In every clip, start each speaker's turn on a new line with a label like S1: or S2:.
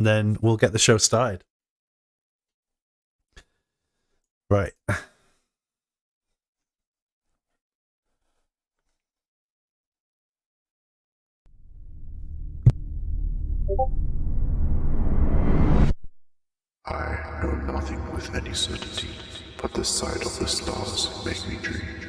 S1: and then we'll get the show started. Right.
S2: I know nothing with any certainty, but the sight of the stars make me dream.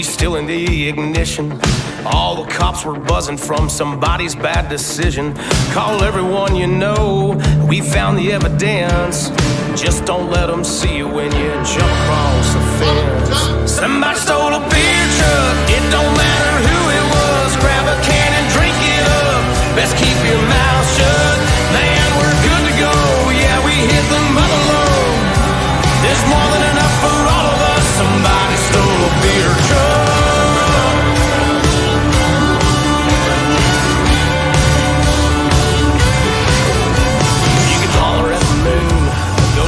S3: Still in the ignition. All the cops were buzzing from somebody's bad decision. Call everyone you know, we found the evidence. Just don't let them see you when you jump across the fence. Somebody stole a beer truck, it don't matter who it was. Grab a can and drink it up, best keep your mouth shut. Man, we're good to go, yeah, we hit the mother load. There's more than enough for all of us. Somebody stole a beer truck.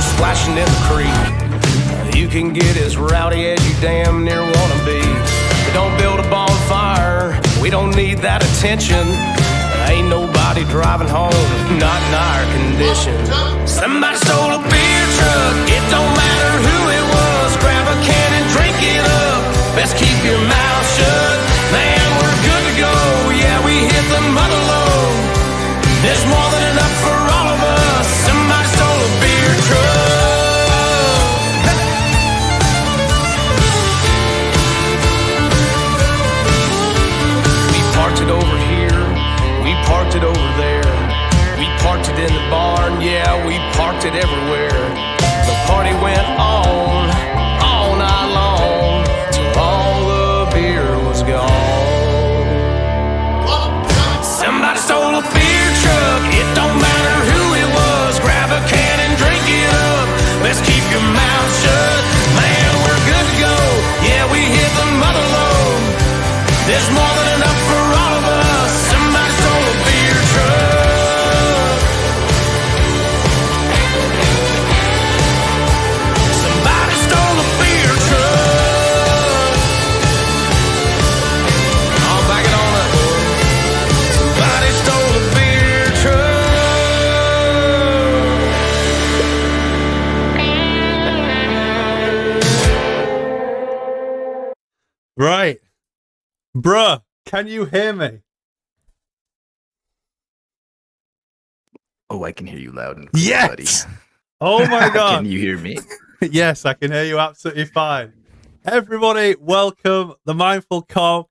S3: Splashing in the creek. You can get as rowdy as you damn near wanna be. We don't build a bonfire, we don't need that attention. Ain't nobody driving home, not in our condition. Somebody stole a beer truck, it don't matter who it was. Grab a can and drink it up, best keep your mouth shut. Man, we're good to go, yeah, we hit the mother load. There's more than enough for all of us. Somebody stole a beer truck. Parked it over here, we parked it over there. We parked it in the barn, yeah, we parked it everywhere. The party went on all night long, till all the beer was gone. Somebody stole a beer truck, it don't matter who it was. Grab a can and drink it up, let's keep your mouth shut. Man, we're good to go, yeah, we hit the mother load. There's more than enough for all of us. Somebody stole a beer truck. Somebody stole a beer truck. I'll back it on up. Somebody stole a beer truck.
S1: Right. Bruh, can you hear me?
S4: Oh, I can hear you loud and clear,
S1: Yes!
S4: buddy.
S1: Oh my god.
S4: Can you hear me?
S1: Yes, I can hear you absolutely fine. Everybody, welcome the Mindful Cog,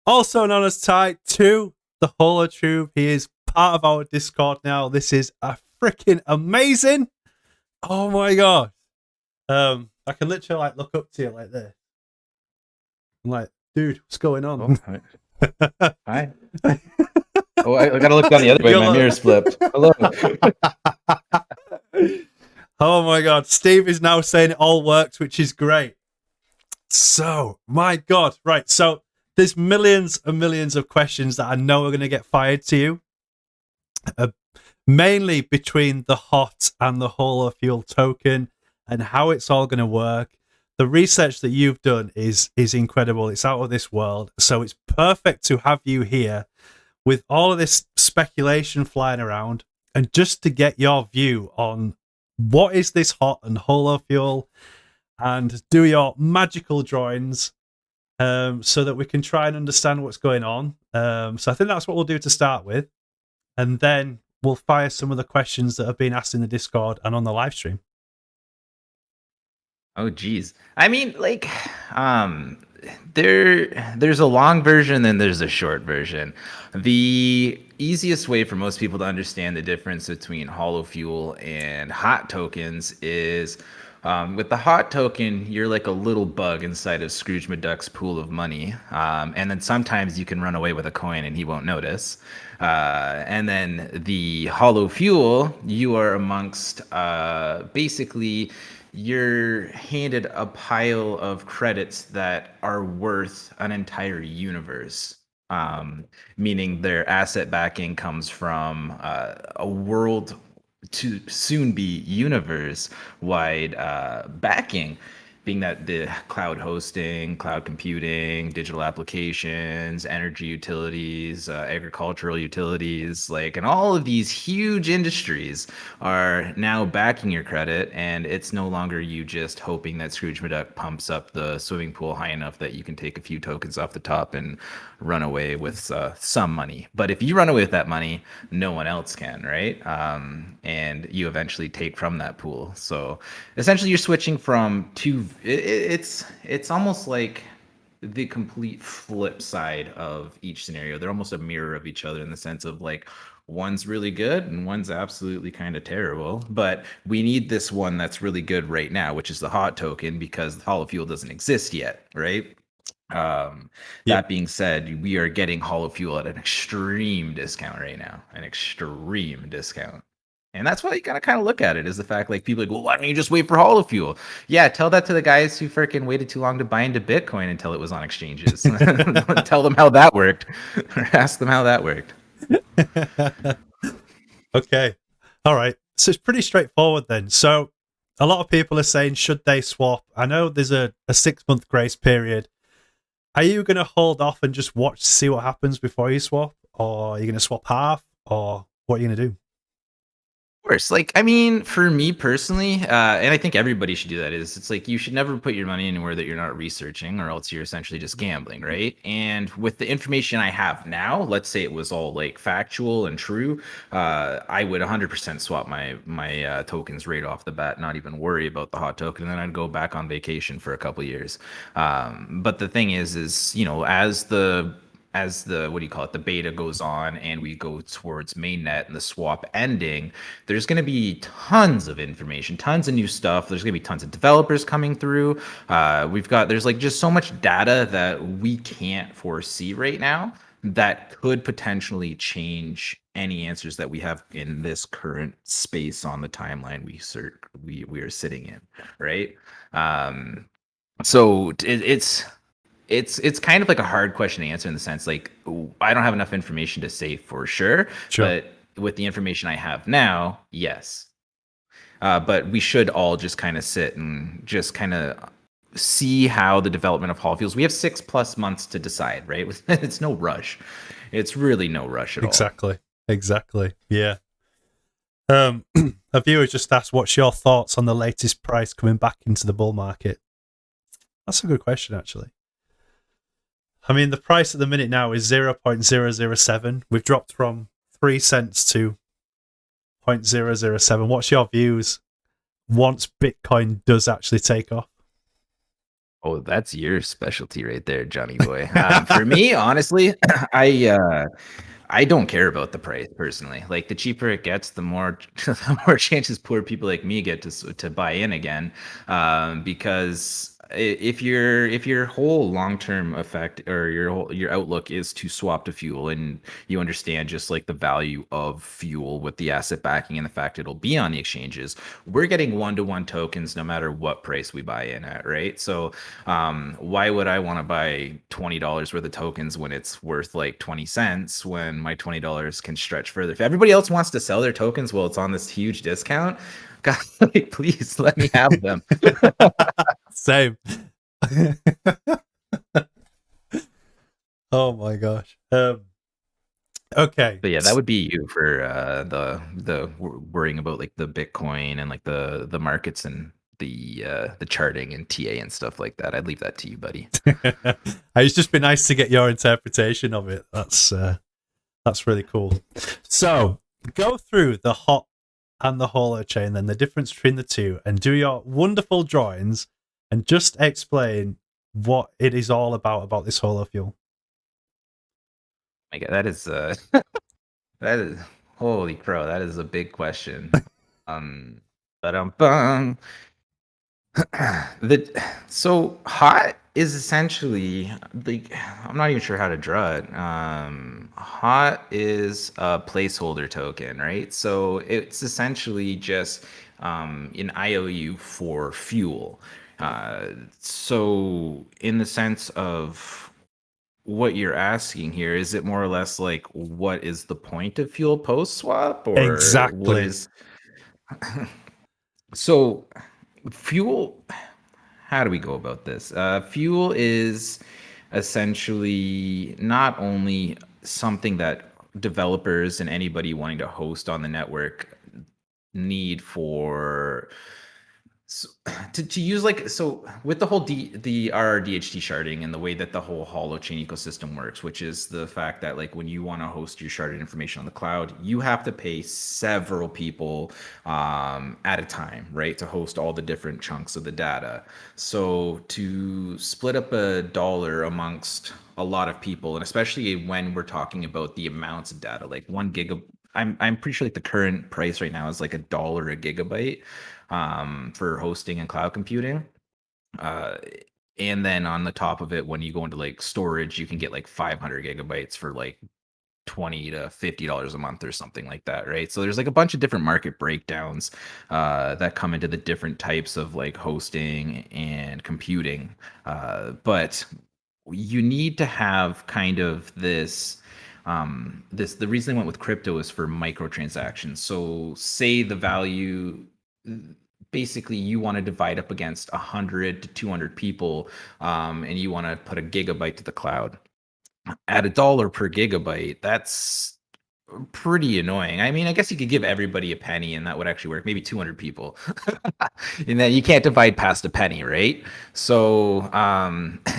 S1: also known as Ty, to the Holofuel. He is part of our Discord now. This is a freaking amazing. Oh my god. I can literally like look up to you like this. I'm like, dude, what's going on?
S4: Oh, hi. Oh, I gotta look down the other way. My mirror's flipped. Hello.
S1: Oh my god, Steve is now saying it all works, which is great. So, my god, right. So, there's millions and millions of questions that I know are going to get fired to you. Mainly between the HOT and the Holofuel token and how it's all going to work. The research that you've done is incredible. It's out of this world. So it's perfect to have you here with all of this speculation flying around and just to get your view on what is this HOT and Holofuel and do your magical drawings so that we can try and understand what's going on. So I think that's what we'll do to start with. And then we'll fire some of the questions that have been asked in the Discord and on the live stream.
S4: Oh, geez. I mean, like, there's a long version, then there's a short version. The easiest way for most people to understand the difference between Holofuel and hot tokens is with the hot token, you're like a little bug inside of Scrooge McDuck's pool of money. And then sometimes you can run away with a coin and he won't notice. And then the Holofuel, you are amongst basically you're handed a pile of credits that are worth an entire universe. Meaning their asset backing comes from a world to soon be universe wide backing, being that the cloud hosting, cloud computing, digital applications, energy utilities, agricultural utilities, like, and all of these huge industries are now backing your credit, and it's no longer you just hoping that Scrooge McDuck pumps up the swimming pool high enough that you can take a few tokens off the top and run away with some money. But if you run away with that money, no one else can, right? And you eventually take from that pool. So essentially you're switching from two, it's almost like the complete flip side of each scenario. They're almost a mirror of each other in the sense of like, one's really good and one's absolutely kind of terrible, but we need this one that's really good right now, which is the hot token, because the Holofuel doesn't exist yet, right? That being said, we are getting Holofuel at an extreme discount right now, an extreme discount. And that's why you gotta kind of look at it, is the fact, like, people are like, well, why don't you just wait for Holofuel? Yeah, tell that to the guys who freaking waited too long to buy into Bitcoin until it was on exchanges. Tell them how that worked, or ask them how that worked.
S1: Okay. All right. So it's pretty straightforward then. So a lot of people are saying, should they swap? I know there's a 6-month grace period. Are you going to hold off and just watch to see what happens before you swap? Or are you going to swap half? Or what are you going to do?
S4: Course, like, I mean, for me personally, and I think everybody should do that, is it's like you should never put your money anywhere that you're not researching, or else you're essentially just gambling, right? And with the information I have now, let's say it was all like factual and true, I would 100% swap my tokens right off the bat, not even worry about the hot token, and then I'd go back on vacation for a couple years. But the thing is, you know, as the what do you call it, the beta goes on and we go towards mainnet and the swap ending, there's going to be tons of information, tons of new stuff. There's going to be tons of developers coming through. There's like just so much data that we can't foresee right now that could potentially change any answers that we have in this current space on the timeline we are sitting in, right? So it's kind of like a hard question to answer, in the sense, like, I don't have enough information to say for sure. But with the information I have now, yes. But we should all just kind of sit and just kind of see how the development of Holofuels. We have 6+ months to decide, right? It's no rush. It's really no rush at all.
S1: Exactly. Yeah. A viewer just asked, what's your thoughts on the latest price coming back into the bull market? That's a good question, actually. I mean, the price at the minute now is 0.007. We've dropped from 3 cents to 0.007. What's your views once Bitcoin does actually take off?
S4: Oh, that's your specialty right there, Johnny boy. For me, honestly, I don't care about the price personally. Like, the cheaper it gets, the more chances poor people like me get to buy in again, because if your whole long-term effect, or your outlook is to swap to fuel, and you understand just like the value of fuel with the asset backing and the fact it'll be on the exchanges, we're getting 1-to-1 tokens no matter what price we buy in at, right? So why would I want to buy $20 worth of tokens when it's worth like 20 cents, when my $20 can stretch further? If everybody else wants to sell their tokens while it's on this huge discount, God, like, please let me have them.
S1: Same. Oh my gosh. Okay.
S4: But yeah, that would be you for the worrying about like the Bitcoin and like the markets and the charting and TA and stuff like that. I'd leave that to you, buddy.
S1: It's just been nice to get your interpretation of it. That's really cool. So go through the hot and the holochain, then the difference between the two, and do your wonderful drawings, and just explain what it is all about this holofuel.
S4: My God, that is that is holy crow. That is a big question. But so hot is essentially like, I'm not even sure how to draw it. Hot is a placeholder token, right? So it's essentially just an IOU for fuel. So in the sense of what you're asking here, is it more or less like what is the point of fuel post swap, or
S1: Exactly.
S4: what is so fuel? How do we go about this? Fuel is essentially not only something that developers and anybody wanting to host on the network need for to use, like, so with the whole the RRDHT sharding and the way that the whole Holochain ecosystem works, which is the fact that, like, when you want to host your sharded information on the cloud, you have to pay several people at a time, right, to host all the different chunks of the data. So to split up $1 amongst a lot of people, and especially when we're talking about the amounts of data, like 1 gigabyte, I'm pretty sure like the current price right now is like $1 a gigabyte for hosting and cloud computing. And then on the top of it, when you go into like storage, you can get like 500 gigabytes for like $20 to $50 a month or something like that, right? So there's like a bunch of different market breakdowns that come into the different types of like hosting and computing. But you need to have kind of this the reason they went with crypto is for microtransactions. So say the value, basically you want to divide up against 100 to 200 people, and you want to put a gigabyte to the cloud at $1 per gigabyte. That's pretty annoying. I mean, I guess you could give everybody a penny and that would actually work. Maybe 200 people. And then you can't divide past a penny, right? So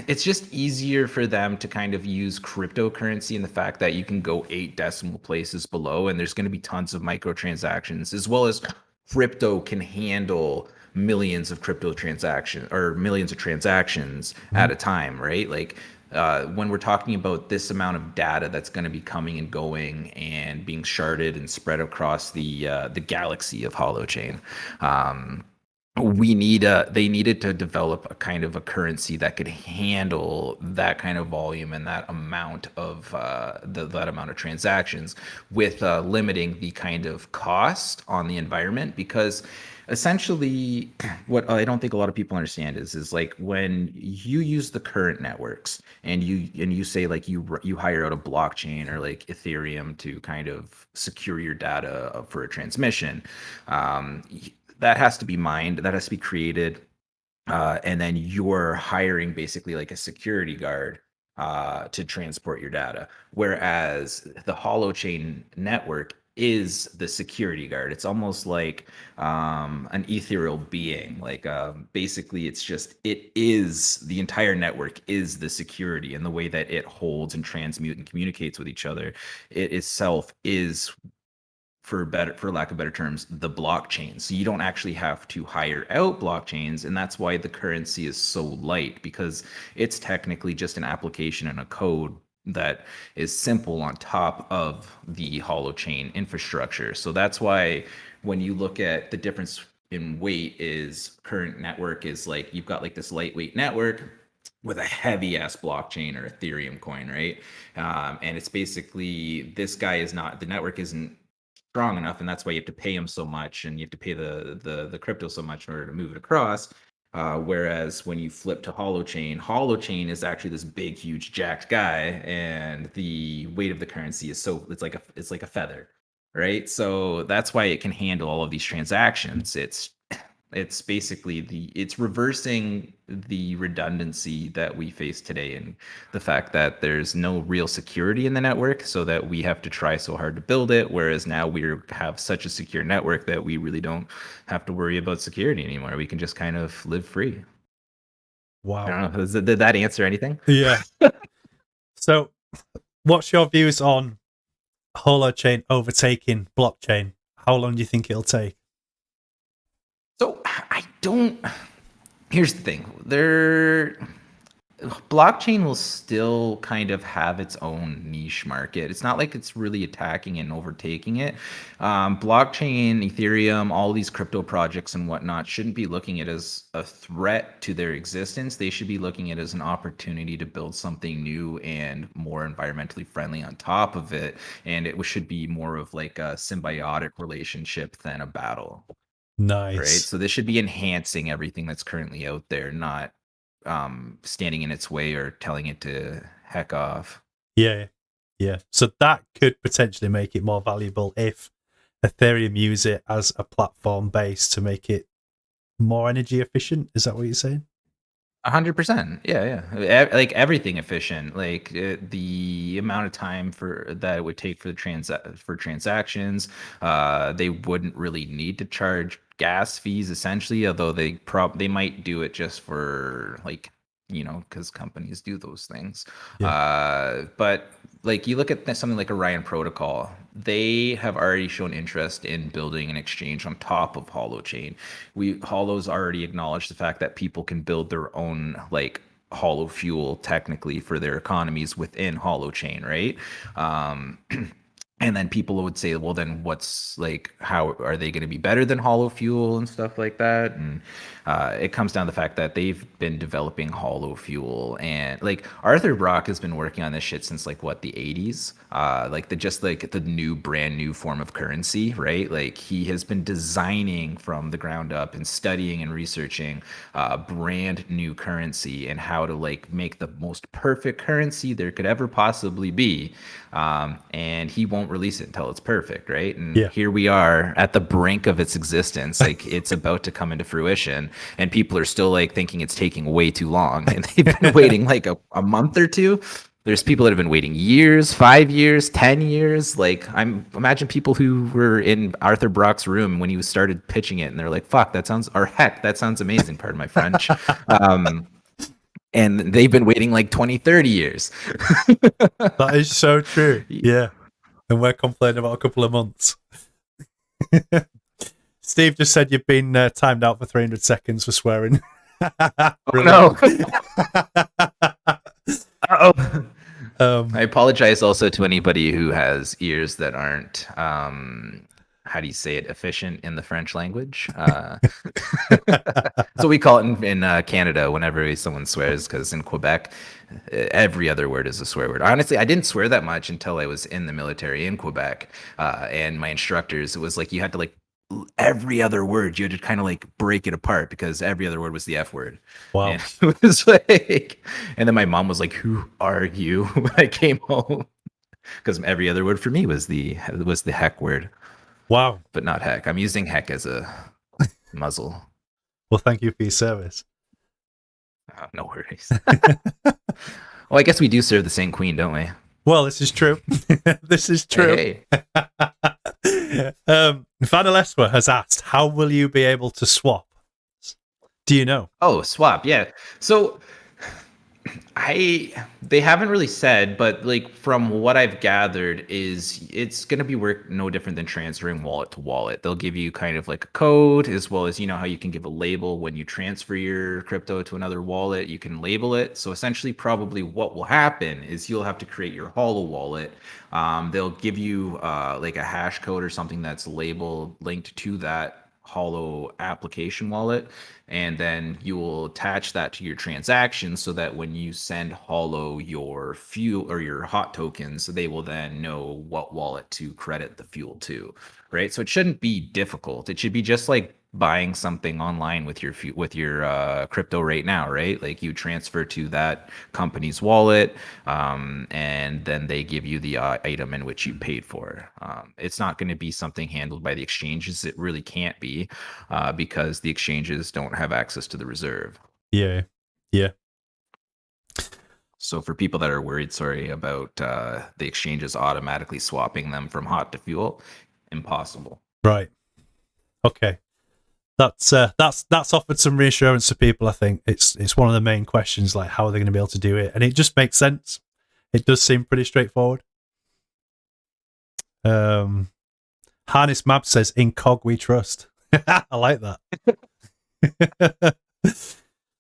S4: it's just easier for them to kind of use cryptocurrency in the fact that you can go 8 decimal places below, and there's going to be tons of microtransactions, as well as crypto can handle millions of crypto transactions or millions of transactions at a time, right? Like when we're talking about this amount of data that's going to be coming and going and being sharded and spread across the galaxy of Holochain, they needed to develop a kind of a currency that could handle that kind of volume and that amount of that amount of transactions, with limiting the kind of cost on the environment. Because essentially, what I don't think a lot of people understand is like, when you use the current networks and you say like you hire out a blockchain or like Ethereum to kind of secure your data for a transmission, that has to be mined, that has to be created, and then you're hiring basically like a security guard to transport your data. Whereas the Holochain network is the security guard. It's almost like an ethereal being. Like basically, it is the entire network is the security, and the way that it holds and transmute and communicates with each other. It itself is, for lack of better terms, the blockchain. So you don't actually have to hire out blockchains, and that's why the currency is so light, because it's technically just an application and a code that is simple on top of the Holochain infrastructure. So that's why when you look at the difference in weight, is current network is like, you've got like this lightweight network with a heavy ass blockchain or Ethereum coin, right? And it's basically, this guy is not, the network isn't strong enough, and that's why you have to pay him so much, and you have to pay the crypto so much in order to move it across. Whereas when you flip to Holochain is actually this big, huge, jacked guy, and the weight of the currency is it's like a feather, right? So that's why it can handle all of these transactions. It's basically it's reversing the redundancy that we face today and the fact that there's no real security in the network, so that we have to try so hard to build it, whereas now we have such a secure network that we really don't have to worry about security anymore. We can just kind of live free. I
S1: Wow.
S4: don't know, did that answer anything?
S1: Yeah. So, what's your views on Holochain overtaking blockchain? How long do you think it'll take?
S4: So I don't. Here's the thing. Blockchain will still kind of have its own niche market. It's not like it's really attacking and overtaking it. Blockchain, Ethereum, all these crypto projects and whatnot shouldn't be looking at it as a threat to their existence. They should be looking at it as an opportunity to build something new and more environmentally friendly on top of it. And it should be more of like a symbiotic relationship than a battle. Right.
S1: Nice.
S4: So this should be enhancing everything that's currently out there, not standing in its way or telling it to heck off.
S1: Yeah. Yeah. So that could potentially make it more valuable if Ethereum use it as a platform base to make it more energy efficient. Is that what you're saying?
S4: 100%. Yeah, like everything efficient. Like the amount of time that it would take for the transactions. They wouldn't really need to charge gas fees essentially, although they might do it just for like, because companies do those things. But like you look at something like Orion Protocol, they have already shown interest in building an exchange on top of Holochain. Holo's already acknowledged the fact that people can build their own like Holofuel technically for their economies within Holochain, right? And then people would say, well, then what's like, how are they going to be better than Holofuel and stuff like that? And it comes down to the fact that they've been developing Holofuel, and like Arthur Brock has been working on this shit since like what, the 80s, like the new brand new form of currency, right? Like he has been designing from the ground up and studying and researching brand new currency and how to like make the most perfect currency there could ever possibly be. And he won't release it until it's perfect, right? And here we are at the brink of its existence. Like it's about to come into fruition, and people are still like thinking it's taking way too long. And they've been waiting like a month or two. There's people that have been waiting years, 5 years, 10 years. Like imagine people who were in Arthur Brock's room when he started pitching it, and they're like, "Fuck, that sounds," or "Heck, that sounds amazing." Pardon my French. And they've been waiting like 20, 30 years.
S1: That is so true. Yeah. And we're complaining about a couple of months. Steve just said you've been timed out for 300 seconds for swearing.
S4: Oh, no. Uh-oh. I apologize also to anybody who has ears that aren't, how do you say it, efficient in the French language. So we call it in Canada whenever someone swears, because in Quebec, every other word is a swear word. Honestly, I didn't swear that much until I was in the military in Quebec. And my instructors, it was like you had to like every other word, you had to kind of like break it apart because every other word was the F word.
S1: Wow.
S4: And it was like, and then my mom was like, "Who are you?" when I came home, because every other word for me was the heck word.
S1: Wow.
S4: But not heck. I'm using heck as a muzzle.
S1: Well, thank you for your service.
S4: No worries. Well, I guess we do serve the same queen, don't we?
S1: Well, this is true. This is true.
S4: Hey.
S1: Vanaleswa has asked, how will you be able to swap? Do you know?
S4: Oh, swap. Yeah. So they haven't really said, but like from what I've gathered is it's going to be work no different than transferring wallet to wallet. They'll give you kind of like a code, as well as, how you can give a label when you transfer your crypto to another wallet, you can label it. So essentially probably what will happen is you'll have to create your Holo wallet. They'll give you like a hash code or something that's labeled linked to that Holo application wallet, and then you will attach that to your transaction so that when you send Holo your fuel or your hot tokens, they will then know what wallet to credit the fuel to, right? So it shouldn't be difficult. It should be just like buying something online with your crypto right now, right? Like you transfer to that company's wallet, and then they give you the item in which you paid for. It's not going to be something handled by the exchanges. It really can't be, because the exchanges don't have access to the reserve.
S1: Yeah. Yeah.
S4: So for people that are worried, about the exchanges automatically swapping them from hot to fuel, impossible.
S1: Right. Okay. That's offered some reassurance to people. I think it's one of the main questions, like how are they going to be able to do it, and it just makes sense. It does seem pretty straightforward. Harness Map says, "In Cog we trust." I like that.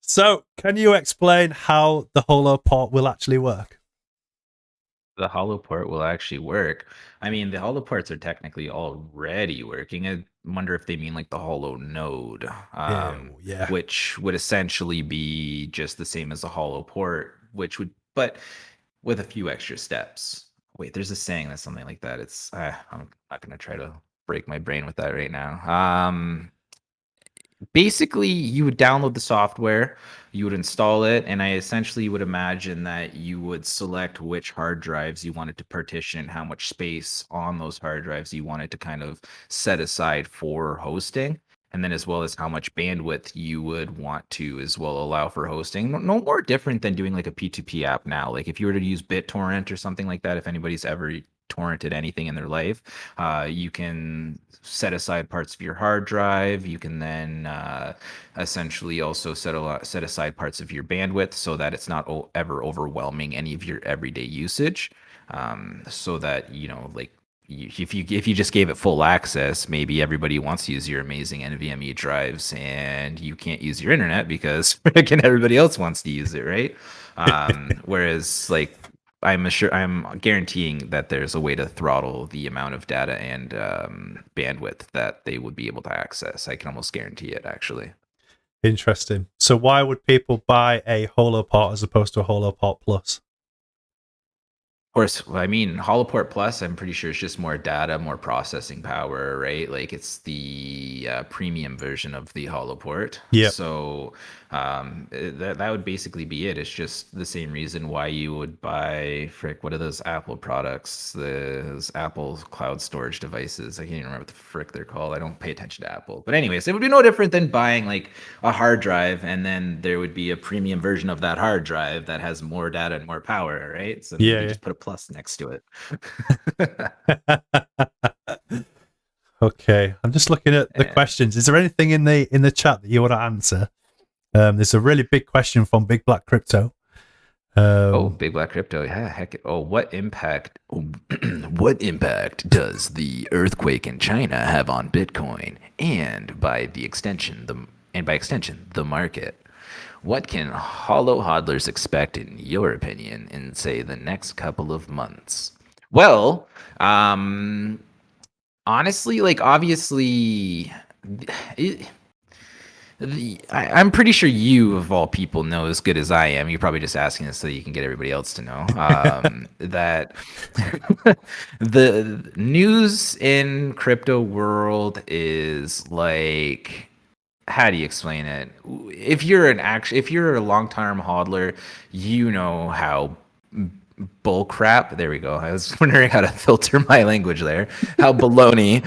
S1: So, can you explain how the Holoport will actually work?
S4: The Holoport will actually work. I mean, the Holoports are technically already working. I wonder if they mean like the Holo node,
S1: Yeah.
S4: which would essentially be just the same as a Holoport, but with a few extra steps. Wait, there's a saying that's something like that. I'm not gonna try to break my brain with that right now. Basically, you would download the software, you would install it, and I essentially would imagine that you would select which hard drives you wanted to partition and how much space on those hard drives you wanted to kind of set aside for hosting. And then as well as how much bandwidth you would want to as well allow for hosting. No more different than doing like a P2P app now. Like if you were to use BitTorrent or something like that, if anybody's ever torrented anything in their life, you can set aside parts of your hard drive. You can then essentially also set aside parts of your bandwidth so that it's not ever overwhelming any of your everyday usage. So that if you just gave it full access, maybe everybody wants to use your amazing NVMe drives, and you can't use your internet because again everybody else wants to use it, right? Whereas like I'm guaranteeing that there's a way to throttle the amount of data and bandwidth that they would be able to access. I can almost guarantee it, actually.
S1: Interesting. So why would people buy a Holoport as opposed to a Holoport Plus?
S4: Of course, I mean, Holoport Plus, I'm pretty sure it's just more data, more processing power, right? Like it's the premium version of the Holoport.
S1: Yeah.
S4: So that would basically be it. It's just the same reason why you would buy, what are those Apple products? Those Apple cloud storage devices. I can't even remember what the frick they're called. I don't pay attention to Apple. But anyways, it would be no different than buying like a hard drive, and then there would be a premium version of that hard drive that has more data and more power, right? So you just put a plus next to it.
S1: Okay, I'm just looking at the questions. Is there anything in the chat that you want to answer? There's a really big question from Big Black Crypto.
S4: Big Black Crypto, yeah, heck. What impact does the earthquake in China have on Bitcoin and by extension the market? What can holo hodlers expect, in your opinion, in say the next couple of months? Well, honestly, like obviously, I'm pretty sure you, of all people, know as good as I am. You're probably just asking this so you can get everybody else to know that the news in crypto world is like, how do you explain it? If you're a long-term hodler, you know how bull crap. There we go. I was wondering how to filter my language there. How baloney.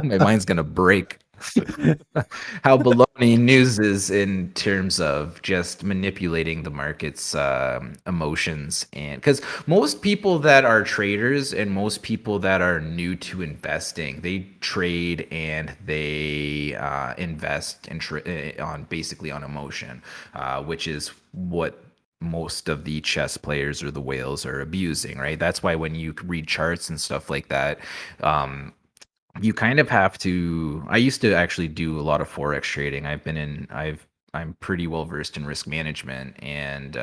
S4: My mind's gonna break. How baloney news is in terms of just manipulating the market's emotions. And because most people that are traders and most people that are new to investing, they trade and they invest on basically on emotion, which is what most of the chess players or the whales are abusing, right? That's why when you read charts and stuff like that, you kind of have to. I used to actually do a lot of forex trading. I'm pretty well versed in risk management, and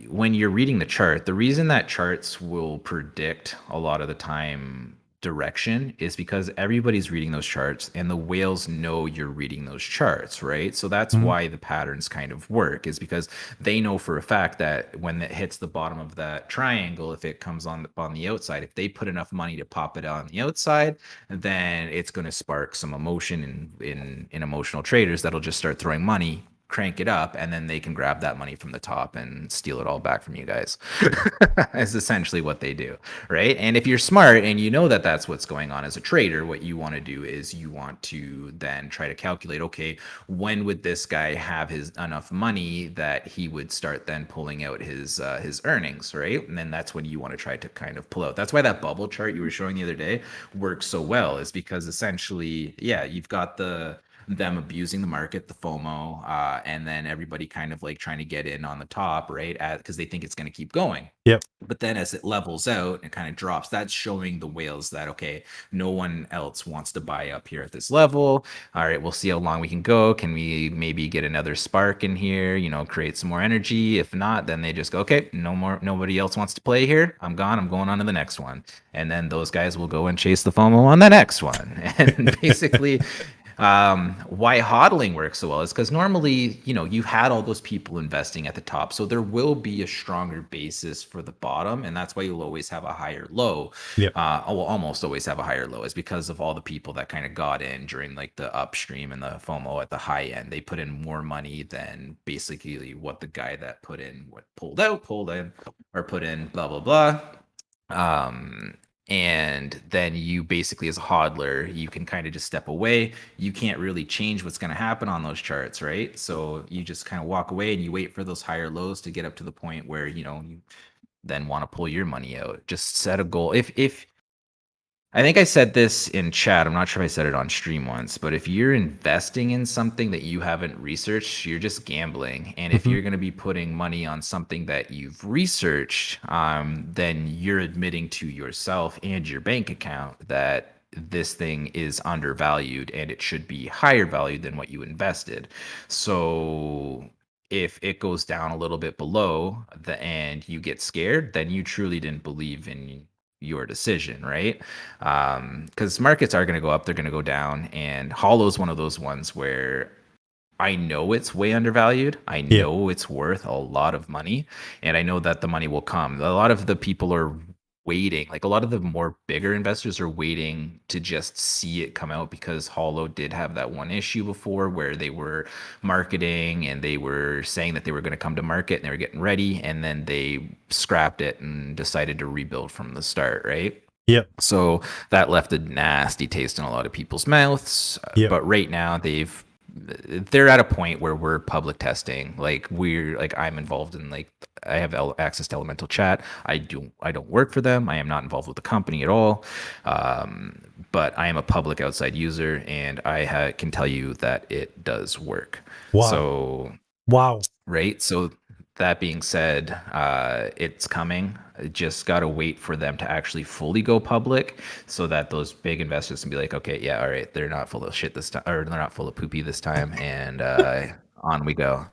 S4: when you're reading the chart, the reason that charts will predict a lot of the time direction is because everybody's reading those charts and the whales know you're reading those charts, right? So that's why the patterns kind of work, is because they know for a fact that when it hits the bottom of that triangle, if it comes on the outside, if they put enough money to pop it on the outside, then it's going to spark some emotion in emotional traders that'll just start throwing money crank it up, and then they can grab that money from the top and steal it all back from you guys. Is essentially what they do, right? And if you're smart and you know that that's what's going on as a trader, what you want to do is you want to then try to calculate, okay, when would this guy have his enough money that he would start then pulling out his earnings, right? And then that's when you want to try to kind of pull out. That's why that bubble chart you were showing the other day works so well, is because essentially, yeah, you've got them abusing the market, the FOMO, and then everybody kind of like trying to get in on the top, right? Because they think it's going to keep going.
S1: Yep.
S4: But then as it levels out and kind of drops, that's showing the whales that, okay, no one else wants to buy up here at this level. All right, we'll see how long we can go. Can we maybe get another spark in here, create some more energy? If not, then they just go, okay, nobody else wants to play here. I'm gone. I'm going on to the next one. And then those guys will go and chase the FOMO on the next one. And basically, why hodling works so well is because normally, you had all those people investing at the top. So there will be a stronger basis for the bottom. And that's why you'll always have a higher low.
S1: Yep.
S4: Will almost always have a higher low, is because of all the people that kind of got in during like the upstream and the FOMO at the high end. They put in more money than basically what the guy that pulled in, or put in blah, blah, blah. And then you basically, as a hodler, you can kind of just step away. You can't really change what's going to happen on those charts, right? So you just kind of walk away and you wait for those higher lows to get up to the point where, you then want to pull your money out. Just set a goal. If I think I said this in chat, I'm not sure if I said it on stream once, but if you're investing in something that you haven't researched, you're just gambling. And if you're going to be putting money on something that you've researched, then you're admitting to yourself and your bank account that this thing is undervalued and it should be higher valued than what you invested. So if it goes down a little bit below and you get scared, then you truly didn't believe in your decision, right? Because markets are going to go up, they're going to go down, and Holo is one of those ones where I know it's way undervalued. I know it's worth a lot of money, and I know that the money will come. A lot of the people are waiting, like a lot of the more bigger investors are waiting to just see it come out, because Holo did have that one issue before where they were marketing and they were saying that they were going to come to market and they were getting ready, and then they scrapped it and decided to rebuild from the start, right?
S1: Yep.
S4: So that left a nasty taste in a lot of people's mouths.
S1: Yep.
S4: But right now they're at a point where we're public testing. I'm involved in, I have access to Elemental Chat. I don't work for them. I am not involved with the company at all. But I am a public outside user, and I can tell you that it does work.
S1: Wow.
S4: Right. So that being said, it's coming. Just got to wait for them to actually fully go public, so that those big investors can be like, okay, yeah, all right, they're not full of shit this time, or they're not full of poopy this time, and on we go.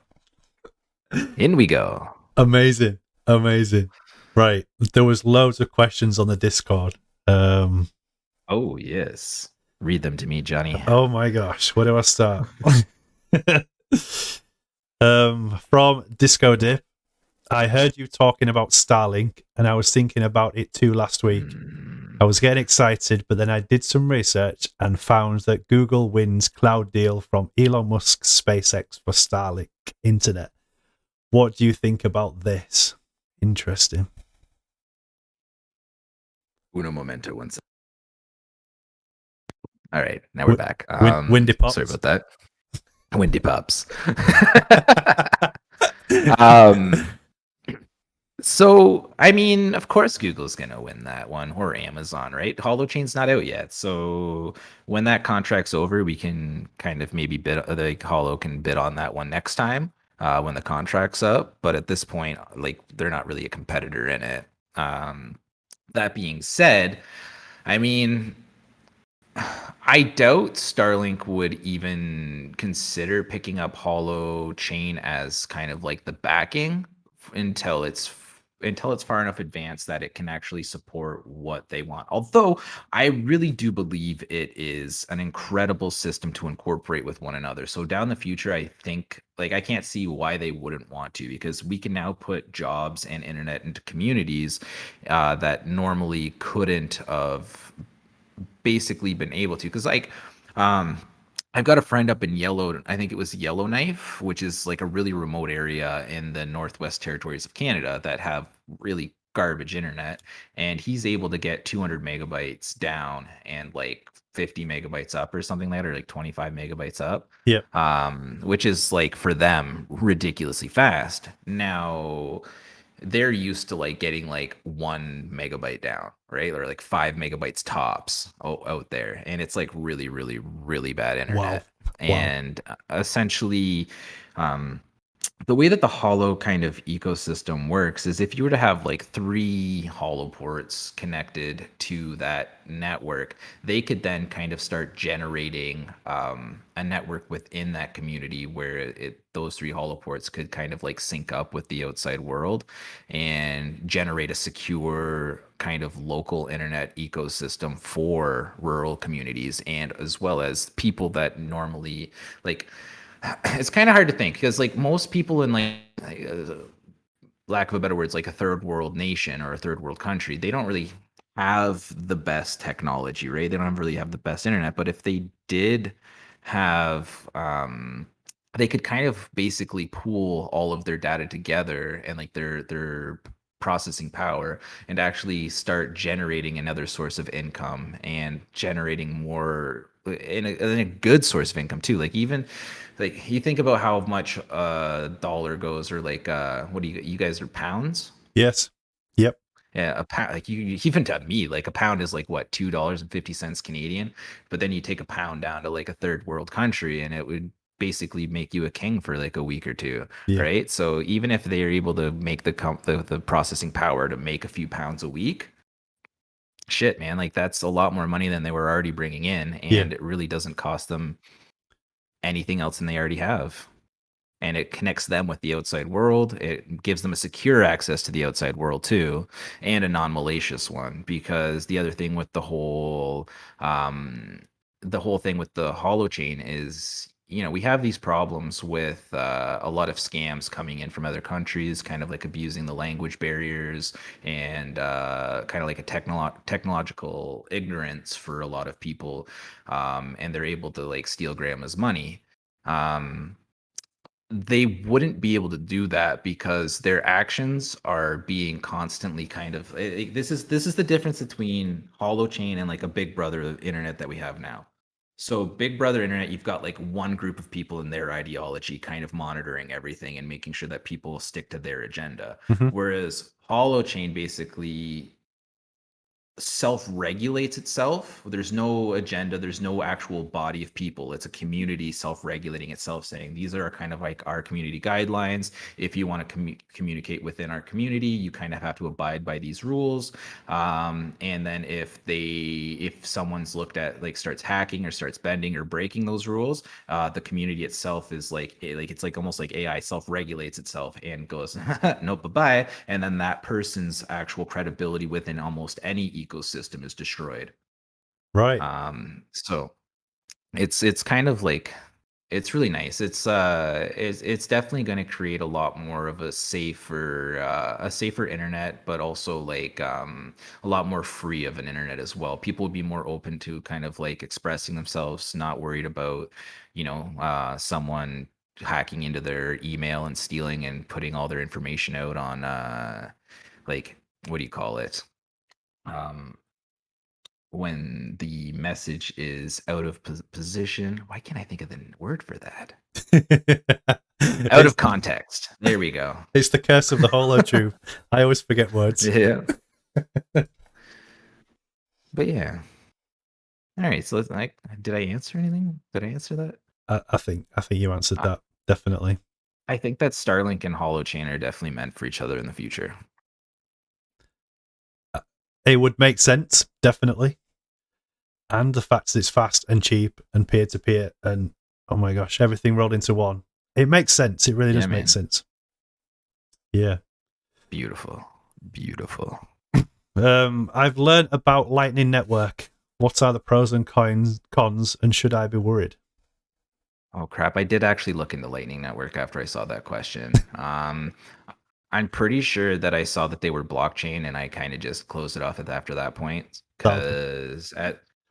S4: In we go. Amazing.
S1: Right. There was loads of questions on the Discord.
S4: Oh, yes. Read them to me, Johnny.
S1: Oh my gosh. Where do I start? From Disco Dip. I heard you talking about Starlink, and I was thinking about it too last week. I was getting excited, but then I did some research and found that Google wins cloud deal from Elon Musk's SpaceX for Starlink internet. What do you think about this? Interesting.
S4: Uno momento, one second. All right, now we're back.
S1: Windy Pops.
S4: Sorry about that. Windy Pops. So, I mean, of course Google's going to win that one, or Amazon, right? Holochain's not out yet. So when that contract's over, we can kind of maybe Holo can bid on that one next time when the contract's up. But at this point, they're not really a competitor in it. That being said, I mean, I doubt Starlink would even consider picking up Holochain as kind of like the backing until it's far enough advanced that it can actually support what they want. Although I really do believe it is an incredible system to incorporate with one another. So down the future, I think, I can't see why they wouldn't want to, because we can now put jobs and internet into communities that normally couldn't have basically been able to. Because I've got a friend up in I think it was Yellowknife, which is like a really remote area in the Northwest Territories of Canada that have really garbage internet. And he's able to get 200 megabytes down and like 50 megabytes up or something like that, or like 25 megabytes up.
S1: Yeah.
S4: Which is like for them ridiculously fast. Now, they're used to like getting like 1 megabyte down, right? Or like 5 megabytes tops out there. And it's like really, really, really bad
S1: Wow.
S4: internet. And essentially, um, the way that the Hollow kind of ecosystem works is if you were to have like 3 Hollow ports connected to that network, they could then kind of start generating a network within that community where those 3 Hollow ports could kind of like sync up with the outside world and generate a secure kind of local internet ecosystem for rural communities and as well as people that normally like it's kind of hard to think because like most people in lack of a better words, like a third world nation or a third world country, they don't really have the best technology, right? They don't really have the best internet. But if they did have, they could kind of basically pool all of their data together and like their processing power and actually start generating another source of income and generating more in a good source of income too. Like even like you think about how much a dollar goes or like what do you guys are pounds?
S1: Yes. Yep.
S4: Yeah, a pound like you even to me, like a pound is like what, $2.50 Canadian. But then you take a pound down to like a third world country and it would basically make you a king for like a week or two,
S1: Yeah.
S4: right? So even if they are able to make the processing power to make a few pounds a week, shit, man, like that's a lot more money than they were already bringing in,
S1: Yeah.
S4: and it really doesn't cost them anything else than they already have. And it connects them with the outside world. It gives them a secure access to the outside world too, and a non-malicious one. Because the other thing with the whole thing with the Holochain is, you know, we have these problems with a lot of scams coming in from other countries, kind of like abusing the language barriers and kind of like a technological ignorance for a lot of people, and they're able to like steal grandma's money. Um, they wouldn't be able to do that because their actions are being constantly kind of this is the difference between Holochain and like a Big Brother internet that we have now. So Big Brother internet, you've got like one group of people in their ideology kind of monitoring everything and making sure that people stick to their agenda.
S1: Mhm.
S4: Whereas Holochain basically self-regulates itself. There's no agenda, there's no actual body of people. It's a community self-regulating itself, saying these are kind of like our community guidelines. If you want to communicate within our community, you kind of have to abide by these rules. And then if someone's looked at like starts hacking or starts bending or breaking those rules, the community itself is like it's like almost like AI self-regulates itself and goes nope, bye-bye. And then that person's actual credibility within almost any ecosystem is destroyed.
S1: Right.
S4: So it's kind of like it's really nice. It's definitely going to create a lot more of a safer internet, but also like a lot more free of an internet as well. People would be more open to kind of like expressing themselves, not worried about, you know, someone hacking into their email and stealing and putting all their information out on like what do you call it? Um when the message is out of position. Why can't I think of the word for that? Out of context. There we go.
S1: It's the curse of the Holotube. I always forget words.
S4: Yeah. But yeah. All right. So let's like, did I answer anything? Did I answer that?
S1: I think you answered that definitely.
S4: I think that Starlink and Holochain are definitely meant for each other in the future.
S1: It would make sense, definitely. And the fact that it's fast and cheap and peer to peer and oh my gosh, everything rolled into one. It makes sense. It really does make sense. Yeah.
S4: Beautiful. Beautiful.
S1: I've learned about Lightning Network. What are the pros and cons, and should I be worried?
S4: Oh crap! I did actually look into Lightning Network after I saw that question. I'm pretty sure that I saw that they were blockchain, and I kind of just closed it off after that point because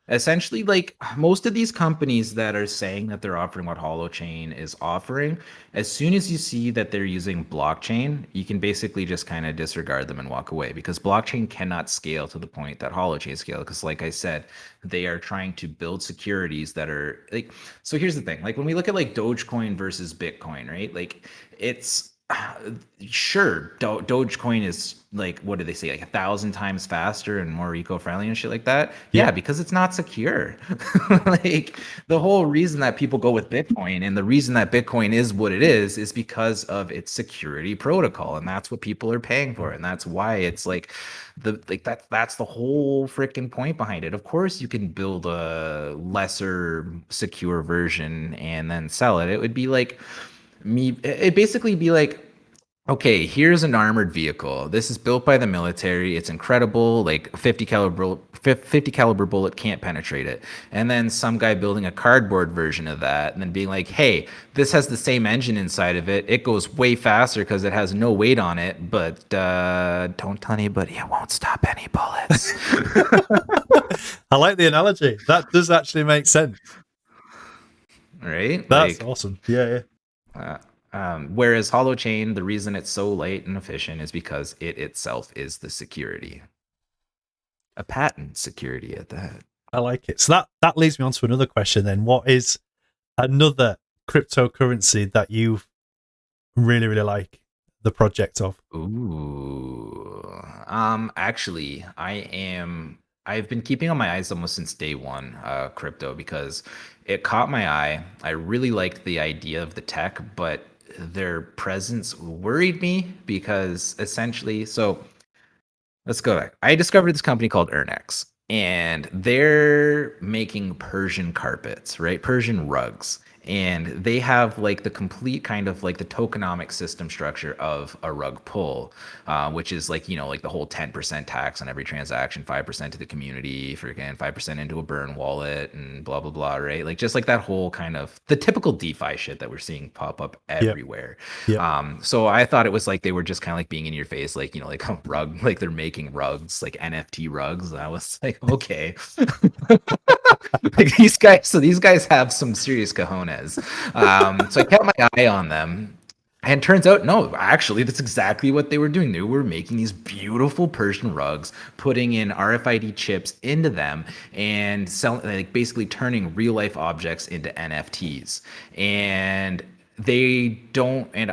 S4: Essentially, like most of these companies that are saying that they're offering what Holochain is offering, as soon as you see that they're using blockchain, you can basically just kind of disregard them and walk away because blockchain cannot scale to the point that Holochain scale. Because, like I said, they are trying to build securities that are like. So here's the thing: like when we look at like Dogecoin versus Bitcoin, right? Like it's sure Dogecoin is like, what do they say, like 1,000 times faster and more eco-friendly and shit like that. Yeah, because it's not secure. Like the whole reason that people go with Bitcoin and the reason that Bitcoin is what it is because of its security protocol, and that's what people are paying for, and that's why it's like that's the whole freaking point behind it. Of course you can build a lesser secure version and then sell it. It would be like it'd basically be like, okay, here's an armored vehicle. This is built by the military. It's incredible. Like 50 caliber bullet can't penetrate it. And then some guy building a cardboard version of that and then being like, hey, this has the same engine inside of it. It goes way faster because it has no weight on it. But don't tell anybody, it won't stop any bullets.
S1: I like the analogy. That does actually make sense.
S4: Right?
S1: That's
S4: like,
S1: awesome. Yeah.
S4: Whereas Holochain, the reason it's so light and efficient is because it itself is the security, a patent security at that.
S1: I like it. So that leads me on to another question then. What is another cryptocurrency that you really, really like the project of?
S4: Ooh. Actually, I've been keeping on my eyes almost since day one, crypto, because it caught my eye. I really liked the idea of the tech, but their presence worried me because essentially, so let's go back. I discovered this company called Ernex, and they're making Persian carpets, right? Persian rugs. And they have like the complete kind of like the tokenomic system structure of a rug pull, which is like, like the whole 10% tax on every transaction, 5% to the community, freaking 5% into a burn wallet and blah, blah, blah, right? Like just like that whole kind of the typical DeFi shit that we're seeing pop up everywhere.
S1: Yep.
S4: So I thought it was like they were just kind of like being in your face, like, like a rug, like they're making rugs, like NFT rugs. And I was like, okay. Like these guys have some serious cojones. So I kept my eye on them. And turns out, no, actually, that's exactly what they were doing. They were making these beautiful Persian rugs, putting in RFID chips into them, and selling, like basically turning real life objects into NFTs. And they don't. And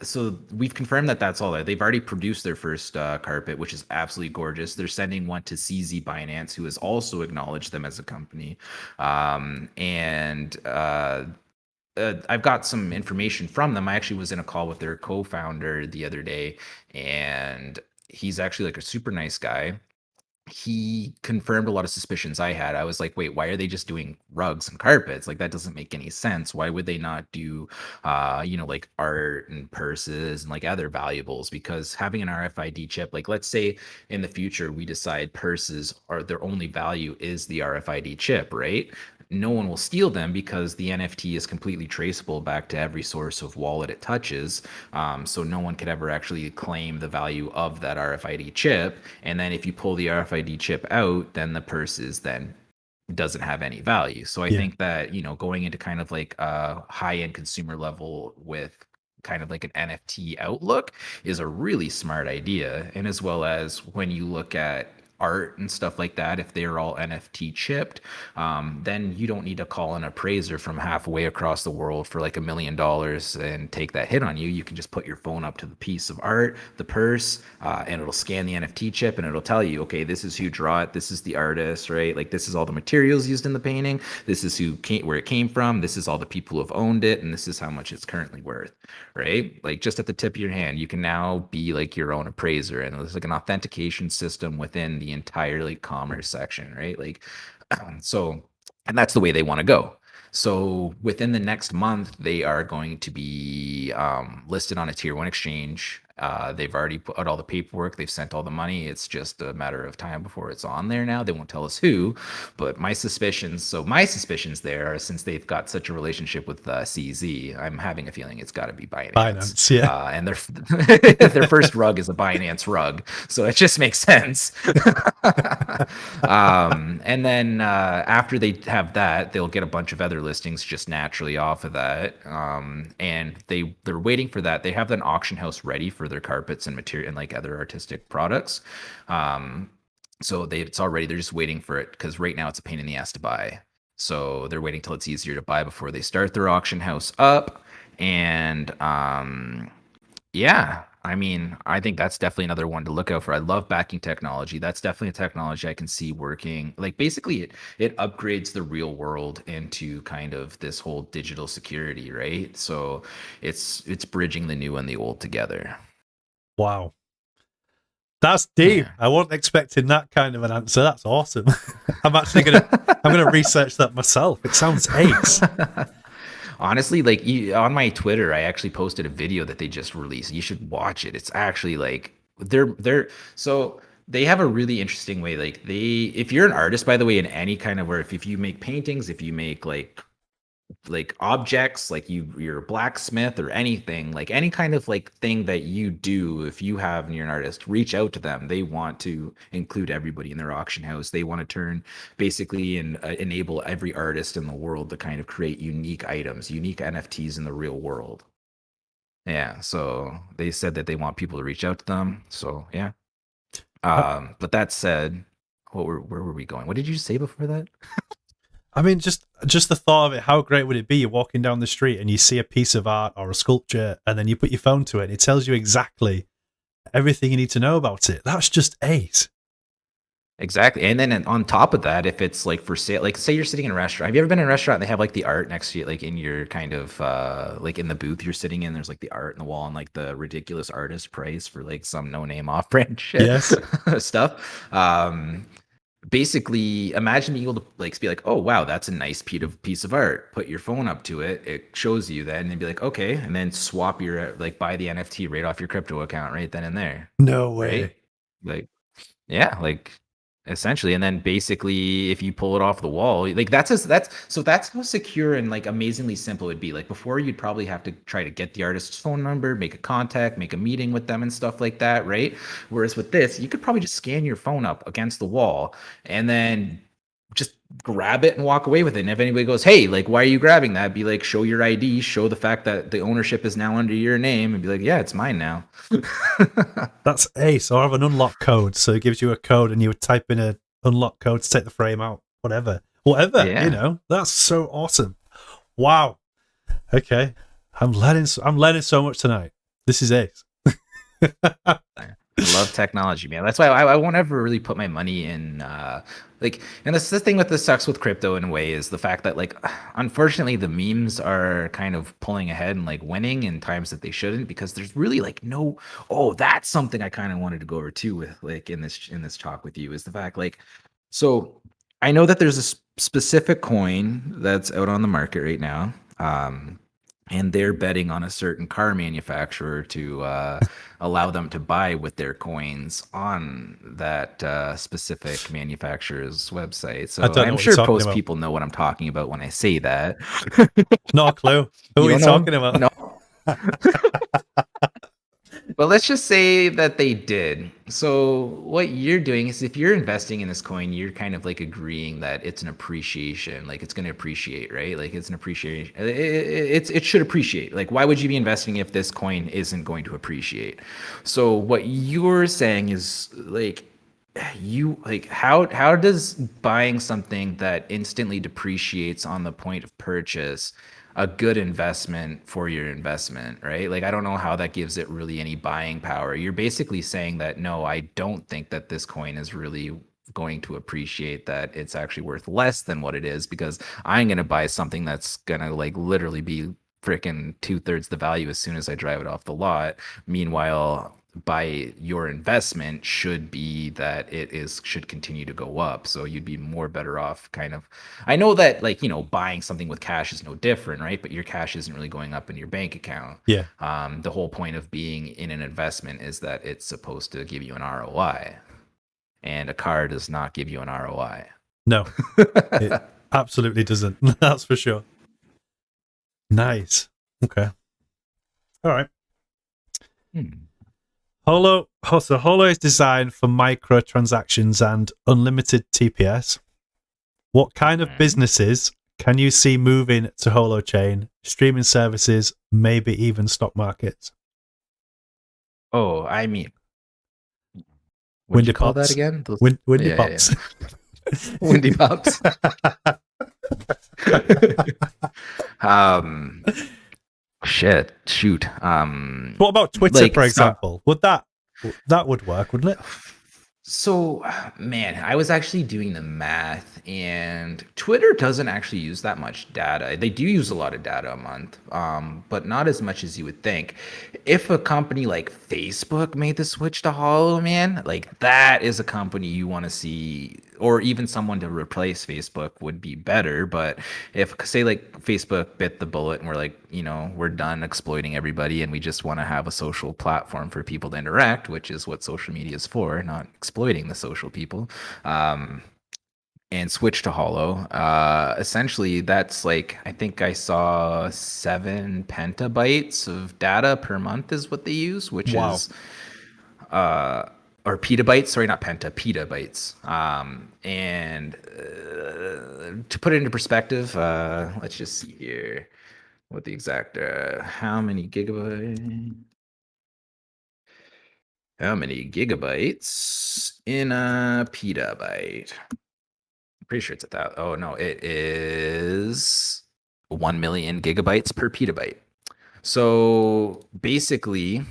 S4: so we've confirmed that that's all there. They've already produced their first carpet, which is absolutely gorgeous. They're sending one to CZ Binance, who has also acknowledged them as a company. I've got some information from them. I actually was in a call with their co-founder the other day, and he's actually like a super nice guy. He confirmed a lot of suspicions I had. I was like, wait, why are they just doing rugs and carpets? Like that doesn't make any sense. Why would they not do like art and purses and like other valuables? Because having an RFID chip, like let's say in the future we decide purses are their only value is the RFID chip, right? No one will steal them because the NFT is completely traceable back to every source of wallet it touches. So no one could ever actually claim the value of that RFID chip. And then if you pull the RFID chip out, then the purse is then doesn't have any value. So I think that, going into kind of like a high-end consumer level with kind of like an NFT outlook is a really smart idea. And as well as when you look at art and stuff like that, if they're all NFT chipped, then you don't need to call an appraiser from halfway across the world for like $1 million and take that hit on you. You can just put your phone up to the piece of art, the purse, and it'll scan the NFT chip and it'll tell you, okay, this is who drew it, this is the artist, right? Like this is all the materials used in the painting, this is where it came from, this is all the people who have owned it, and this is how much it's currently worth, right? Like just at the tip of your hand, you can now be like your own appraiser, and there's like an authentication system within the entire like commerce section, right? Like so, and that's the way they want to go. So within the next month, they are going to be listed on a tier 1 exchange They've already put out all the paperwork. They've sent all the money. It's just a matter of time before it's on there now. They won't tell us who, but my suspicions there are, since they've got such a relationship with CZ, I'm having a feeling it's got to be Binance.
S1: Binance, yeah.
S4: And their first rug is a Binance rug, so it just makes sense. And then after they have that, they'll get a bunch of other listings just naturally off of that. And they're waiting for that. They have an auction house ready for their carpets and material and like other artistic products. So it's all ready. They're just waiting for it because right now it's a pain in the ass to buy. So they're waiting till it's easier to buy before they start their auction house up. And yeah, I mean, I think that's definitely another one to look out for. I love backing technology. That's definitely a technology I can see working. Like basically it upgrades the real world into kind of this whole digital security, right? So it's bridging the new and the old together.
S1: Wow. That's deep.
S4: Yeah.
S1: I wasn't expecting that kind of an answer. That's awesome. I'm gonna research that myself. It sounds ace.
S4: Honestly, like on my Twitter, I actually posted a video that they just released. You should watch it. It's actually like so they have a really interesting way. Like if you're an artist, by the way, in any kind of work, if you make paintings, if you make like objects, like you're a blacksmith or anything, like any kind of like thing that you do, if you're an artist, reach out to them. They want to include everybody in their auction house. They want to turn basically and enable every artist in the world to kind of create unique items, unique NFTs in the real world. Yeah, so they said that they want people to reach out to them. So yeah. But that said, where were we going? What did you say before that?
S1: I mean, just the thought of it, how great would it be? You're walking down the street and you see a piece of art or a sculpture, and then you put your phone to it and it tells you exactly everything you need to know about it. That's just ace.
S4: Exactly. And then on top of that, if it's like for sale, like say you're sitting in a restaurant. Have you ever been in a restaurant and they have like the art next to you, like in your kind of like in the booth you're sitting in, there's like the art in the wall and like the ridiculous artist price for like some no-name off-brand shit.
S1: Yes.
S4: Stuff. Basically imagine being able to like be like, oh wow, that's a nice piece of art. Put your phone up to it, it shows you that, and then be like, okay, and then swap your like buy the NFT right off your crypto account right then and there.
S1: No way.
S4: Right? Like yeah, like essentially. And then basically if you pull it off the wall, like that's how secure and like amazingly simple it'd be. Like before you'd probably have to try to get the artist's phone number, make a contact, make a meeting with them and stuff like that, right? Whereas with this, you could probably just scan your phone up against the wall and then just grab it and walk away with it. And if anybody goes, hey, like, why are you grabbing that? Be like, show your ID, show the fact that the ownership is now under your name, and be like, yeah, it's mine now.
S1: That's ace. Or have an unlock code. So it gives you a code and you would type in a unlock code to take the frame out. Whatever,
S4: Yeah.
S1: you know, that's so awesome. Wow. Okay. I'm learning so much tonight. This is ace.
S4: I love technology, man. That's why I won't ever really put my money in like, and that's the thing with the sucks with crypto in a way, is the fact that like unfortunately the memes are kind of pulling ahead and like winning in times that they shouldn't, because there's really like no, oh, that's something I kind of wanted to go over too with like in this talk with you, is the fact like, so I know that there's a specific coin that's out on the market right now. And they're betting on a certain car manufacturer to allow them to buy with their coins on that specific manufacturer's website. So
S1: I don't know
S4: I'm
S1: what
S4: sure
S1: you're talking
S4: most
S1: about.
S4: people know what I'm talking about when I say that.
S1: Not a clue. Who are you
S4: don't know?
S1: talking about?
S4: No. But let's just say that they did. So what you're doing is, if you're investing in this coin, you're kind of like agreeing that it's an appreciation, like it's going to appreciate, right? Like it's an appreciation. It should appreciate. Like why would you be investing if this coin isn't going to appreciate? So what you're saying is like, how does buying something that instantly depreciates on the point of purchase a good investment for your investment, right? Like I don't know how that gives it really any buying power. You're basically saying that no, I don't think that this coin is really going to appreciate, that it's actually worth less than what it is, because I'm going to buy something that's going to like literally be freaking 2/3 the value as soon as I drive it off the lot. Meanwhile, by your investment should be that should continue to go up. So you'd be more better off kind of, I know that like, buying something with cash is no different, right? But your cash isn't really going up in your bank account.
S1: Yeah.
S4: The whole point of being in an investment is that it's supposed to give you an ROI, and a car does not give you an ROI.
S1: No, it absolutely doesn't. That's for sure. Nice. Okay. All right. Holo is designed for microtransactions and unlimited TPS. What kind of businesses can you see moving to Holochain, streaming services, maybe even stock markets?
S4: Oh, I mean, what
S1: Windy
S4: did you call
S1: pops.
S4: that again?
S1: Windy
S4: Yeah,
S1: pops.
S4: Windy pops. Shoot.
S1: What about Twitter,
S4: like,
S1: for example? Would that would work, wouldn't it?
S4: So, man, I was actually doing the math, and Twitter doesn't actually use that much data. They do use a lot of data a month, but not as much as you would think. If a company like Facebook made the switch to Hollow, man, like that is a company you want to see, or even someone to replace Facebook would be better. But if, say, like Facebook bit the bullet and we're like, we're done exploiting everybody and we just want to have a social platform for people to interact, which is what social media is for, not exploiting the social people, and switch to Hollow. Essentially, that's like, I think I saw 7 petabytes of data per month is what they use, which is or petabytes, sorry, not penta, petabytes. And to put it into perspective, let's just see here what the exact, how many gigabytes in a petabyte? I'm pretty sure it's 1,000. Oh no, it is 1 million gigabytes per petabyte. So basically,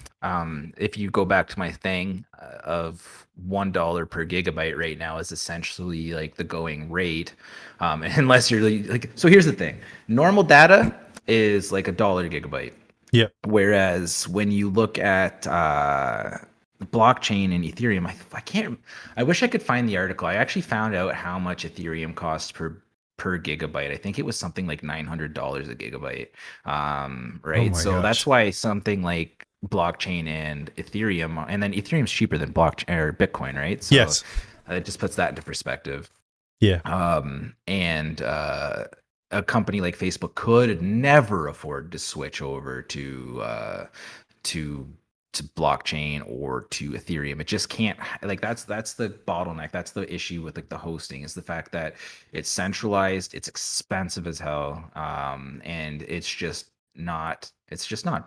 S4: if you go back to my thing of $1 per gigabyte right now is essentially like the going rate, unless you're like, so here's the thing: normal data is like $1 a gigabyte.
S1: Yeah.
S4: Whereas when you look at blockchain and Ethereum, I wish I could find the article. I actually found out how much Ethereum costs per gigabyte. I think it was something like $900 a gigabyte. Right.
S1: Oh my
S4: so
S1: gosh.
S4: that's why something like blockchain and Ethereum, and then Ethereum's cheaper than blockchain or Bitcoin, right? So
S1: Yes.
S4: it just puts that into perspective.
S1: Yeah.
S4: And a company like Facebook could never afford to switch over to blockchain or to Ethereum. It just can't, like, that's the bottleneck. That's the issue with like the hosting, is the fact that it's centralized, it's expensive as hell, and it's just not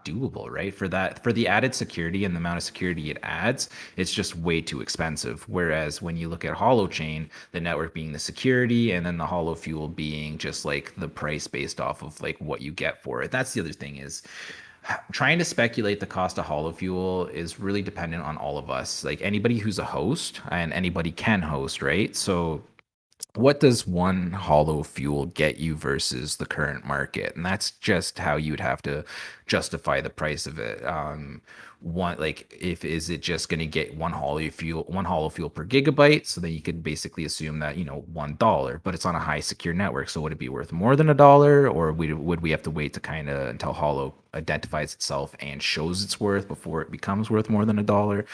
S4: doable, right? For the added security and the amount of security it adds, it's just way too expensive. Whereas when you look at Holochain, the network being the security, and then the Holofuel being just like the price based off of like what you get for it. That's the other thing, is trying to speculate the cost of Holofuel is really dependent on all of us, like anybody who's a host, and anybody can host, right? So what does one Holofuel get you versus the current market? And that's just how you'd have to justify the price of it. Is it just going to get one holofuel per gigabyte? So then you could basically assume that, $1, but it's on a high secure network. So would it be worth more than $1, or would we have to wait to kind of until Holo identifies itself and shows its worth before it becomes worth more than $1?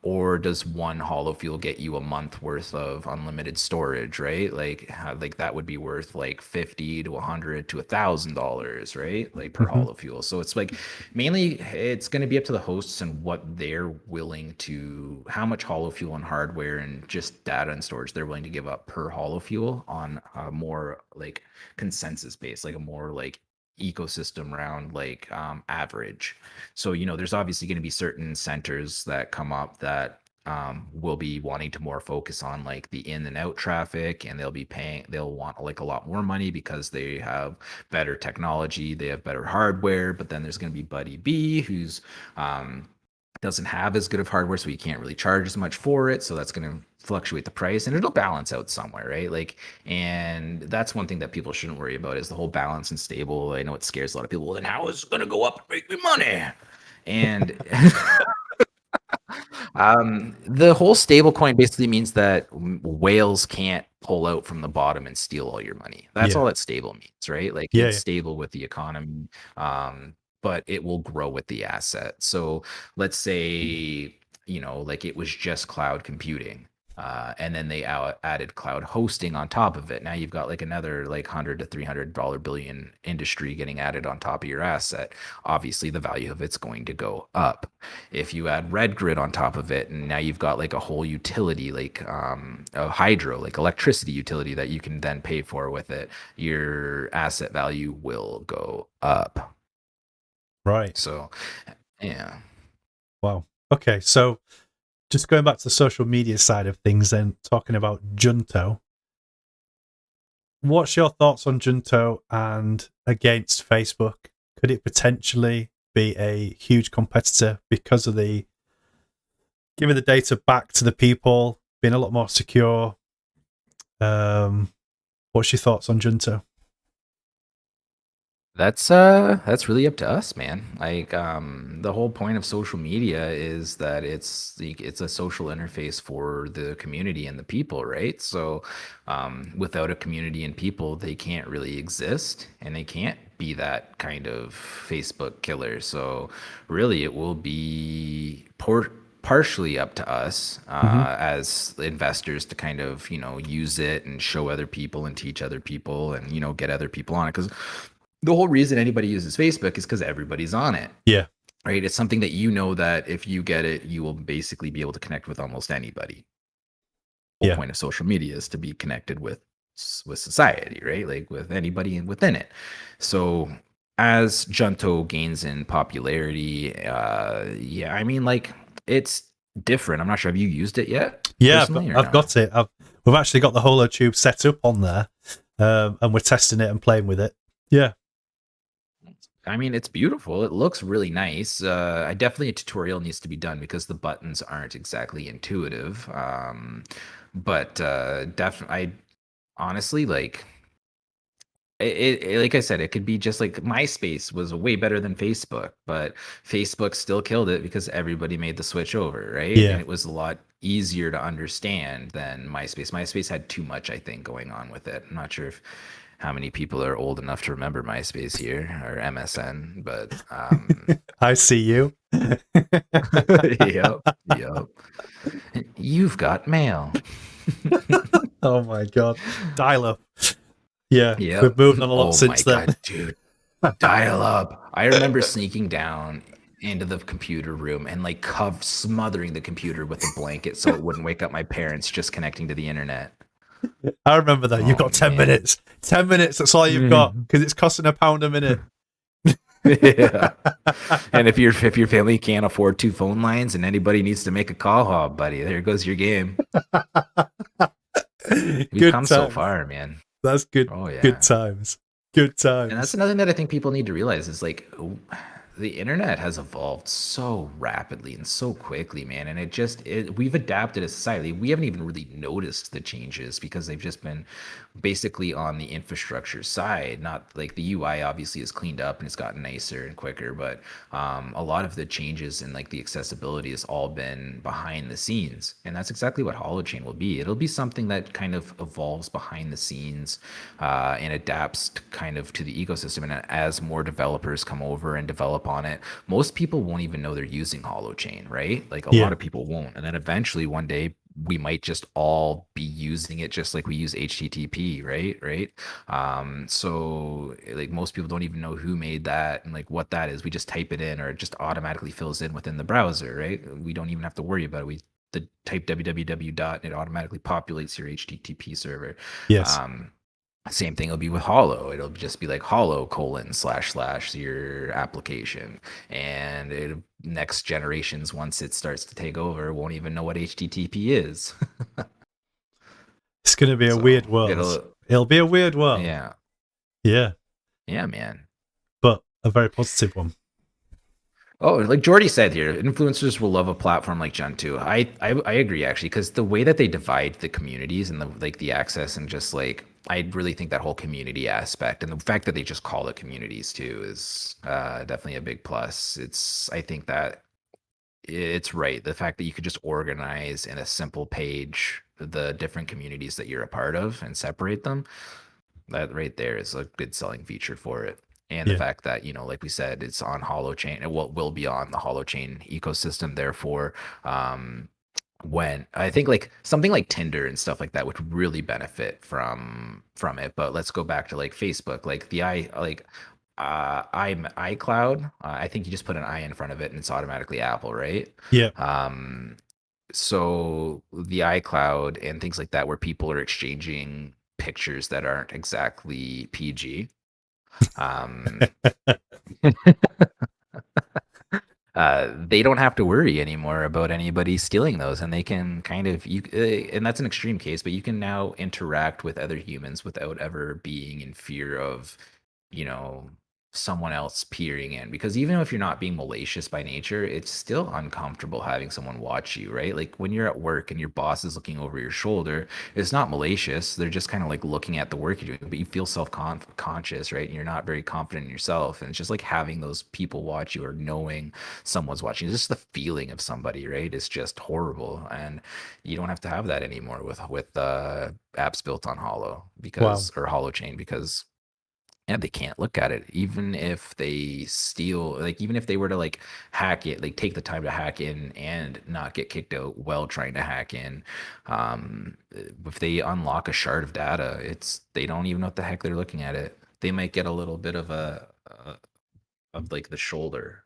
S4: Or does one Holofuel get you a month worth of unlimited storage, right? Like that would be worth like $50 to $100 to $1,000, right? Like per Holofuel. So it's like, mainly it's going to be up to the hosts and what they're willing to, how much Holofuel and hardware and just data and storage they're willing to give up per Holofuel on a more like consensus based, like a more like ecosystem round, like average. So there's obviously going to be certain centers that come up that will be wanting to more focus on like the in and out traffic, and they'll want like a lot more money because they have better technology, they have better hardware. But then there's going to be Buddy B, who's doesn't have as good of hardware, so you can't really charge as much for it, so that's going to fluctuate the price, and it'll balance out somewhere, right? Like, and that's one thing that people shouldn't worry about, is the whole balance and stable. I know it scares a lot of people. Well, then how is it going to go up and make me money? And The whole stable coin basically means that whales can't pull out from the bottom and steal all your money. That's
S1: Yeah.
S4: all that stable means, right? Like
S1: Yeah,
S4: it's
S1: yeah.
S4: stable with the economy, but it will grow with the asset. So let's say, like it was just cloud computing. And then they added cloud hosting on top of it. Now you've got like another like $100 to $300 billion industry getting added on top of your asset. Obviously, the value of it's going to go up. If you add red grid on top of it, and now you've got like a whole utility, like a hydro, like electricity utility that you can then pay for with it, your asset value will go up.
S1: Right.
S4: So, yeah.
S1: Wow. Okay, so just going back to the social media side of things, then talking about Junto. What's your thoughts on Junto and against Facebook? Could it potentially be a huge competitor because of the giving the data back to the people, being a lot more secure? What's your thoughts on Junto?
S4: That's really up to us, man. Like the whole point of social media is that it's a social interface for the community and the people, right? So without a community and people, they can't really exist, and they can't be that kind of Facebook killer. So really it will be partially up to us as investors to kind of use it and show other people and teach other people and get other people on it, because the whole reason anybody uses Facebook is because everybody's on it.
S1: Yeah.
S4: Right. It's something that that if you get it, you will basically be able to connect with almost anybody. The whole point of social media is to be connected with society, right? Like with anybody within it. So as Junto gains in popularity, I mean, like it's different. I'm not sure. Have you used it yet?
S1: Yeah,
S4: I've
S1: got it. We've actually got the Holotube set up on there, and we're testing it and playing with it. Yeah.
S4: I mean, it's beautiful. It looks really nice. I definitely a tutorial needs to be done because the buttons aren't exactly intuitive. But definitely, I honestly like it. Like I said, it could be just like MySpace was way better than Facebook, but Facebook still killed it because everybody made the switch over, right?
S1: Yeah.
S4: And it was a lot easier to understand than MySpace. MySpace had too much, I think, going on with it. I'm not sure how many people are old enough to remember MySpace here or MSN, but
S1: I see you.
S4: yep. You've got mail.
S1: Oh my god. Dial up. Yeah.
S4: Yep.
S1: We've moved on a lot since then.
S4: God, dude. Dial up. I remember sneaking down into the computer room and like smothering the computer with a blanket so it wouldn't wake up my parents, just connecting to the internet.
S1: I remember that. You've got 10 minutes. 10 minutes, that's all you've got, because it's costing £1 a minute.
S4: Yeah. And if your family can't afford 2 phone lines and anybody needs to make a call, oh buddy, there goes your game. We've come so far, man.
S1: That's good. Oh, yeah. Good times. Good times.
S4: And that's another thing that I think people need to realize is like the internet has evolved so rapidly and so quickly, man. And we've adapted as society. We haven't even really noticed the changes because they've just been basically on the infrastructure side. Not like the UI obviously is cleaned up and it's gotten nicer and quicker, but a lot of the changes in like the accessibility has all been behind the scenes. And that's exactly what Holochain will be. It'll be something that kind of evolves behind the scenes and adapts to the ecosystem. And as more developers come over and develop on it, most people won't even know they're using Holochain, right? Like a lot of people won't. And then eventually one day we might just all be using it just like we use HTTP, right? So like most people don't even know who made that and like what that is. We just type it in or it just automatically fills in within the browser, right? We don't even have to worry about it. Type www dot and it automatically populates your HTTP server.
S1: Yes.
S4: Same thing will be with Holo. It'll just be like Holo : / your application. And next generations, once it starts to take over, won't even know what HTTP is.
S1: It's going to be a weird world. It'll be a weird world.
S4: Yeah.
S1: Yeah.
S4: Yeah, man.
S1: But a very positive one.
S4: Oh, like Jordy said here, influencers will love a platform like Junto. I agree actually, because the way that they divide the communities and the access and just like I really think that whole community aspect and the fact that they just call it communities too is definitely a big plus. I think that it's right. The fact that you could just organize in a simple page the different communities that you're a part of and separate them, that right there is a good selling feature for it. And the
S1: Yeah.
S4: fact that, like we said, it's on Holochain, and will be on the Holochain ecosystem. Therefore, when I think like something like Tinder and stuff like that would really benefit from it. But let's go back to like Facebook, like I'm iCloud. I think you just put an I in front of it and it's automatically Apple, right?
S1: Yeah.
S4: Um, so the iCloud and things like that, where people are exchanging pictures that aren't exactly PG. Um, they don't have to worry anymore about anybody stealing those, and they can kind of and that's an extreme case, but you can now interact with other humans without ever being in fear of, you know, someone else peering in. Because even if you're not being malicious by nature, it's still uncomfortable having someone watch you, right? Like when you're at work and your boss is looking over your shoulder, it's not malicious. They're just kind of like looking at the work you're doing, but you feel self-conscious, right? And you're not very confident in yourself. And it's just like having those people watch you or knowing someone's watching. It's just the feeling of somebody, right? It's just horrible. And you don't have to have that anymore with apps built on Holo because or Holochain, because and they can't look at it. Even if they steal, like even if they were to like hack it, like take the time to hack in and not get kicked out while trying to hack in, if they unlock a shard of data, they don't even know what the heck they're looking at it. They might get a little bit of of like the shoulder,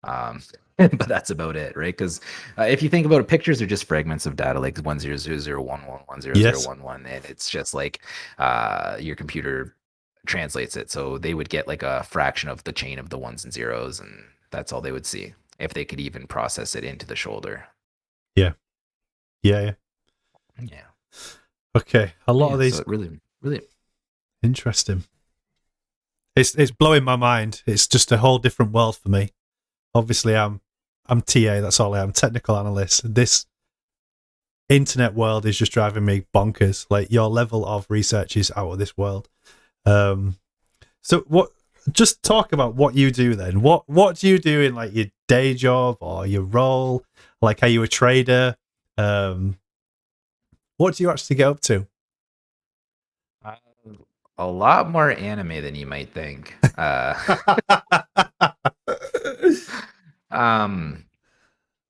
S4: but that's about it, right? Because if you think about it, pictures are just fragments of data, like 10001110011, and it's just like your computer translates it. So they would get like a fraction of the chain of the ones and zeros, and that's all they would see if they could even process it into the shoulder.
S1: Yeah. Okay, a lot of these
S4: so really
S1: interesting. It's blowing my mind. It's just a whole different world for me. Obviously, I'm TA. That's all I am. Technical analyst. This internet world is just driving me bonkers. Like your level of research is out of this world. So what? Just talk about what you do then. What do you do in like your day job or your role? Like, are you a trader? What do you actually get up to?
S4: a lot more anime than you might think.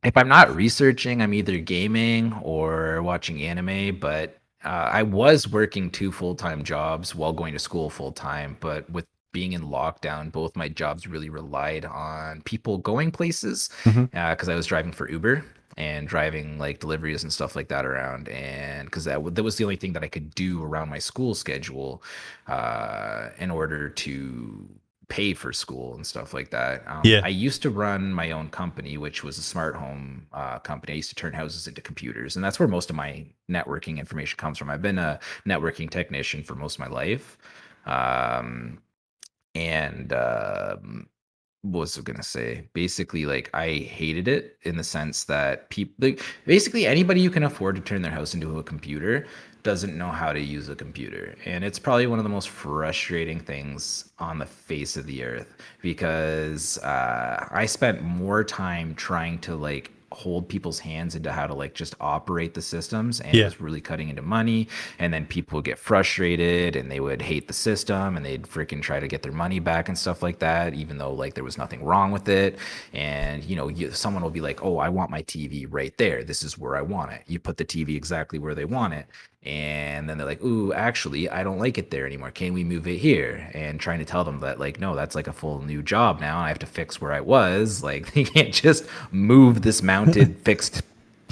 S4: If I'm not researching, I'm either gaming or watching anime, but I was working 2 full-time jobs while going to school full-time, but with being in lockdown, both my jobs really relied on people going places because I was driving for Uber and driving like deliveries and stuff like that around, and because that was the only thing that I could do around my school schedule in order to pay for school and stuff like that. I used to run my own company, which was a smart home company. I used to turn houses into computers, and that's where most of my networking information comes from. I've been a networking technician for most of my life. What was I gonna say? Basically, like I hated it in the sense that people, like, basically anybody who can afford to turn their house into a computer doesn't know how to use a computer, and it's probably one of the most frustrating things on the face of the earth because I spent more time trying to like hold people's hands into how to like just operate the systems, and it was really cutting into money. And then people would get frustrated and they would hate the system and they'd freaking try to get their money back and stuff like that, even though like there was nothing wrong with it. And someone will be like, oh, I want my TV right there, this is where I want it. You put the TV exactly where they want it, and then they're like, ooh, actually I don't like it there anymore, can we move it here? And trying to tell them that like, no, that's like a full new job now, and I have to fix where I was. Like, you can't just move this mounted fixed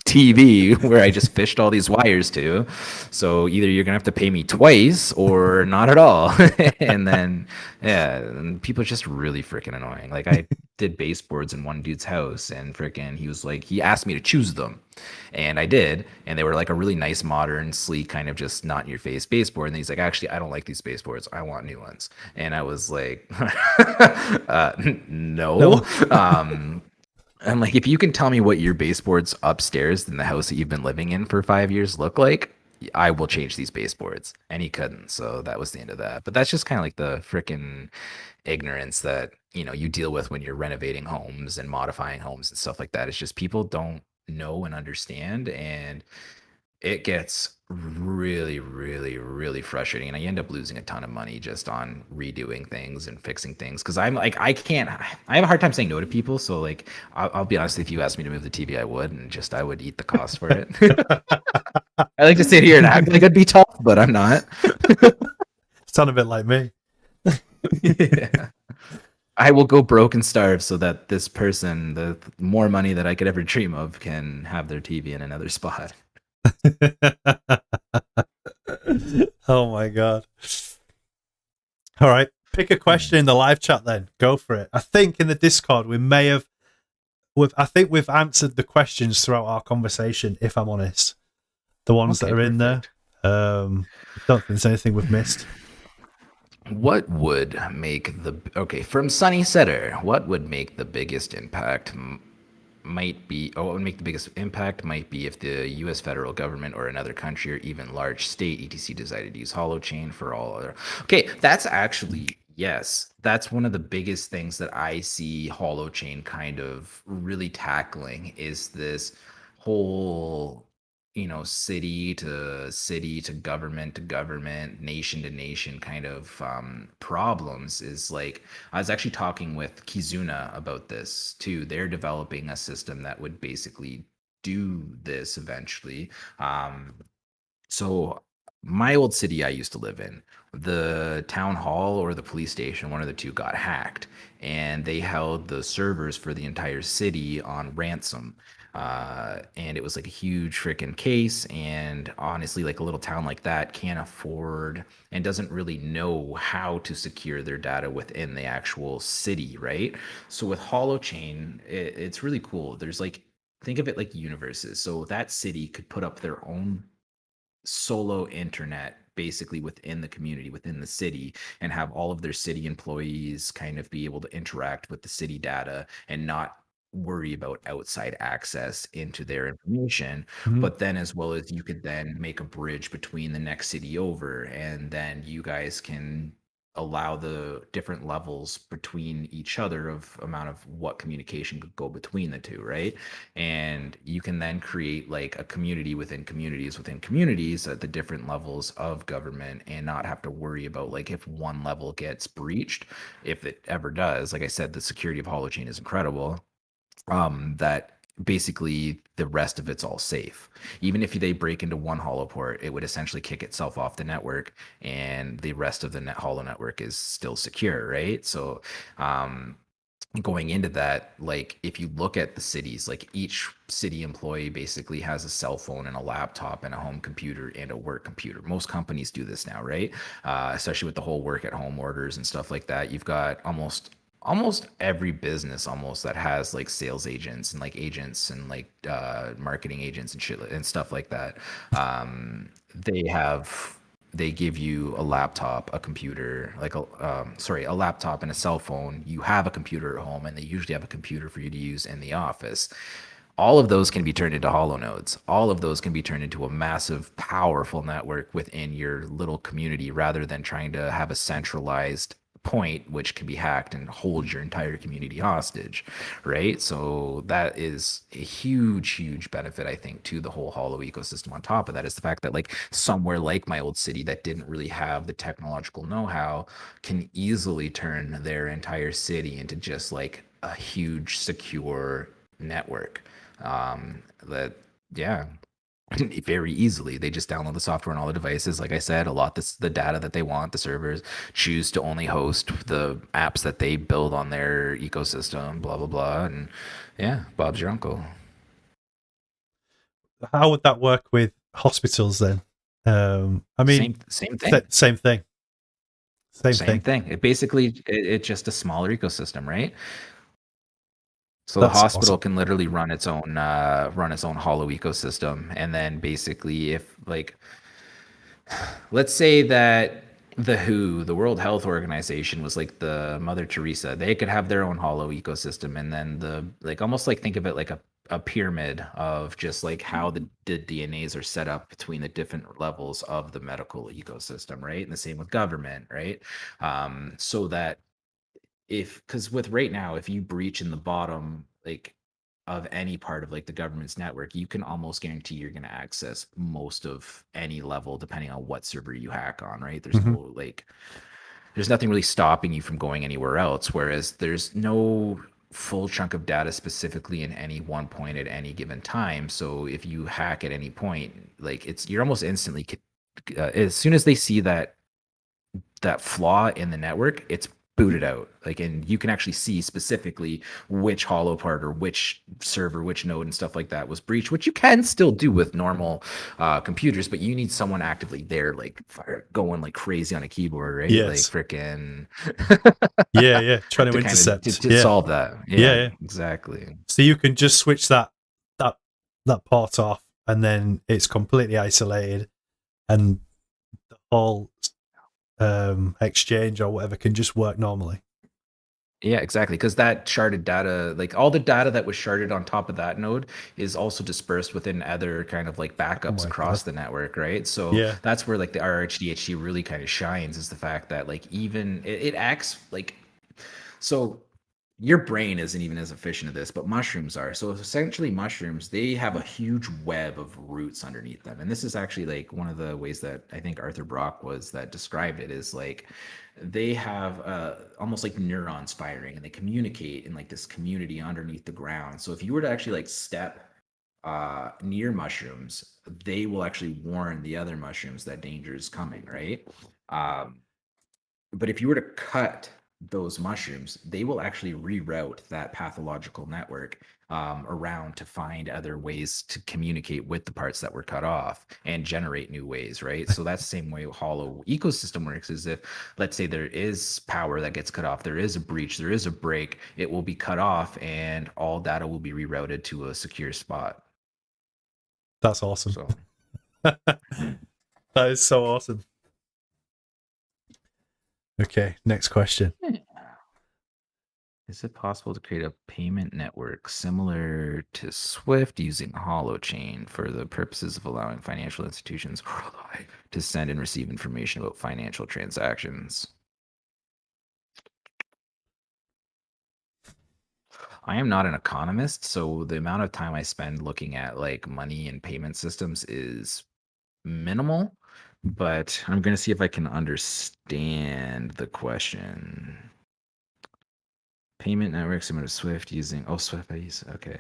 S4: TV where I just fished all these wires to. So either you're gonna have to pay me twice or not at all. And then and people are just really freaking annoying. Like I did baseboards in one dude's house, and freaking he asked me to choose them, and I did, and they were like a really nice, modern, sleek, kind of just not in your face baseboard. And he's like, actually, I don't like these baseboards, I want new ones. And I was like, no. I'm like, if you can tell me what your baseboards upstairs in the house that you've been living in for 5 years look like, I will change these baseboards. And he couldn't. So that was the end of that. But that's just kind of like the freaking ignorance that, you deal with when you're renovating homes and modifying homes and stuff like that. It's just people don't know and understand. And it gets really, really, really frustrating. And I end up losing a ton of money just on redoing things and fixing things. Cause I'm like, I have a hard time saying no to people. So like, I'll be honest, if you asked me to move the TV, I would, and I would eat the cost for it. I like to sit here and act like I'd be tough, but I'm not.
S1: Sound a bit like me.
S4: Yeah. I will go broke and starve so that this person, the more money that I could ever dream of, can have their TV in another spot.
S1: Oh my god. All right, pick a question in the live chat then. Go for it. I think in the Discord we may have I think we've answered the questions throughout our conversation, if I'm honest. The ones that are in there. I don't think there's anything we've missed.
S4: What would make from Sunny Setter, what would make the biggest impact what would make the biggest impact might be if the U.S. federal government or another country or even large state etc. decided to use Holochain for all other. Okay, that's actually, yes, that's one of the biggest things that I see Holochain kind of really tackling is this whole city to government, nation to nation kind of problems. Is like, I was actually talking with Kizuna about this too. They're developing a system that would basically do this eventually. So my old city I used to live in, the town hall or the police station, one of the two, got hacked, and they held the servers for the entire city on ransom. And it was like a huge freaking case. And honestly, like a little town like that can't afford and doesn't really know how to secure their data within the actual city, right? So with Holochain, it's really cool. There's like, think of it like universes. So that city could put up their own solo internet basically within the community, within the city, and have all of their city employees kind of be able to interact with the city data and not worry about outside access into their information. But then as well as you could then make a bridge between the next city over, and then you guys can allow the different levels between each other of amount of what communication could go between the two, right? And you can then create like a community within communities at the different levels of government, and not have to worry about like if one level gets breached, if it ever does. Like I said, the security of Holochain is incredible. That basically the rest of it's all safe. Even if they break into one holoport, it would essentially kick itself off the network, and the rest of the holo network is still secure, right? So going into that, like if you look at the cities, like each city employee basically has a cell phone and a laptop and a home computer and a work computer. Most companies do this now, right? Especially with the whole work at home orders and stuff like that. You've got almost every business that has like sales agents and like agents and like marketing agents and shit and stuff like that. They give you a laptop, a computer, like a laptop and a cell phone. You have a computer at home, and they usually have a computer for you to use in the office. All of those can be turned into holo nodes. All of those can be turned into a massive, powerful network within your little community, rather than trying to have a centralized point which can be hacked and hold your entire community hostage, right? So that is a huge benefit, I think, to the whole holo ecosystem. On top of that is the fact that like somewhere like my old city that didn't really have the technological know-how can easily turn their entire city into just like a huge secure network. Very easily. They just download the software on all the devices. Like I said, the data that they want, the servers choose to only host the apps that they build on their ecosystem, blah, blah, blah. And yeah, Bob's your uncle.
S1: How would that work with hospitals then? I mean,
S4: same thing.
S1: Same thing.
S4: Same thing. It's just a smaller ecosystem, right? So
S1: That's
S4: the hospital
S1: awesome.
S4: can literally run its own holo ecosystem, and then basically, if like, let's say that the World Health Organization, was like the Mother Teresa, they could have their own holo ecosystem, and then almost like think of it like a a pyramid of just like how the DNAs are set up between the different levels of the medical ecosystem, right? And the same with government, right? So that because with right now, if you breach in the bottom, like of any part of like the government's network, you can almost guarantee you're going to access most of any level depending on what server you hack on, right? There's
S1: Mhm.
S4: no like there's nothing really stopping you from going anywhere else. Whereas there's no full chunk of data specifically in any one point at any given time. So if you hack at any point, like you're almost instantly, as soon as they see that flaw in the network, it's booted out. Like, and you can actually see specifically which hollow part or which server, which node and stuff like that was breached, which you can still do with normal computers, but you need someone actively there, like going like crazy on a keyboard, right? Like
S1: Yes.
S4: freaking
S1: Yeah. Trying to
S4: to kind of
S1: intercept.
S4: to
S1: Yeah.
S4: solve that.
S1: Yeah.
S4: Exactly.
S1: So you can just switch that that port off, and then it's completely isolated, and the whole exchange or whatever can just work normally.
S4: Yeah, exactly. Because that sharded data, like all the data that was sharded on top of that node, is also dispersed within other kind of like
S1: Oh
S4: backups
S1: my
S4: across
S1: God.
S4: the network, right? So
S1: Yeah.
S4: that's where like the RHDHC really kind of shines, is the fact that like even it acts like so your brain isn't even as efficient at this, but mushrooms are. So essentially, mushrooms, they have a huge web of roots underneath them. And this is actually like one of the ways that I think Arthur Brock was that described it, is like they have almost like neurons firing, and they communicate in like this community underneath the ground. So if you were to actually like step near mushrooms, they will actually warn the other mushrooms that danger is coming, right? Um, but if you were to cut those mushrooms, they will actually reroute that pathological network around to find other ways to communicate with the parts that were cut off and generate new ways, right? So that's the same way hollow ecosystem works, is if, let's say, there is power that gets cut off, there is a breach, there is a break, it will be cut off and all data will be rerouted to a secure spot.
S1: That's awesome.
S4: So
S1: That is so awesome. Okay, next question.
S4: is it possible to create a payment network similar to SWIFT using Holochain for the purposes of allowing financial institutions worldwide to send and receive information about financial transactions? I am not an economist, so the amount of time I spend looking at like money and payment systems is minimal, but I'm going to see if I can understand the question. Payment network similar to SWIFT using SWIFT I use okay.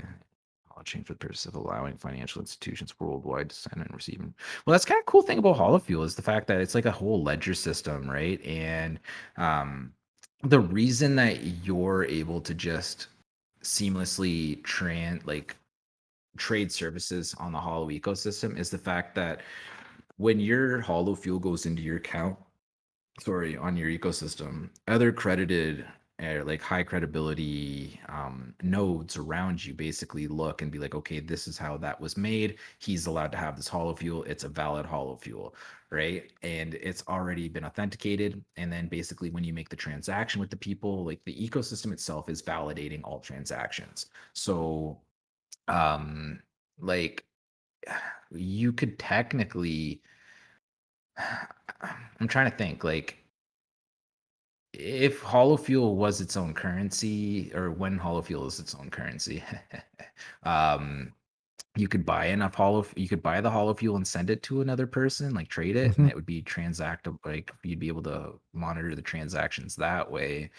S4: Holochain for the purpose of allowing financial institutions worldwide to send and receive. Well, that's kind of cool thing about Holofuel is the fact that it's like a whole ledger system, right? And the reason that you're able to just seamlessly trade services on the Holo ecosystem is the fact that when your Holofuel goes into your account, on your ecosystem, other credited like high credibility nodes around you basically look and be like, okay, this is how that was made. He's allowed to have this Holofuel. It's a valid Holofuel, right? And it's already been authenticated. And then basically when you make the transaction with the people, like the ecosystem itself is validating all transactions. So like you could technically I'm trying to think like if Holofuel was its own currency, or when Holofuel is its own currency, um, you could buy you could buy the Holofuel and send it to another person, like trade it, and
S1: Mhm.
S4: it would be transactable. Like you'd be able to monitor the transactions that way.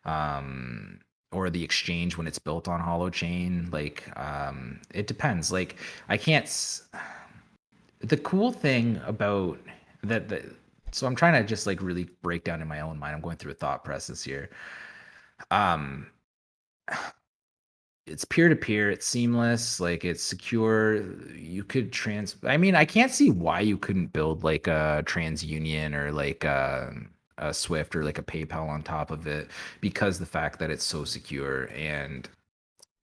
S4: Um, or the exchange when it's built on Holochain. Like, it depends. Like, I can't. The cool thing about that, so I'm trying to just like really break down in my own mind. I'm going through a thought process here. Um, it's peer to peer. It's seamless. Like it's secure. You could I mean, I can't see why you couldn't build like a TransUnion or like a Swift or like a PayPal on top of it, because the fact that it's so secure. And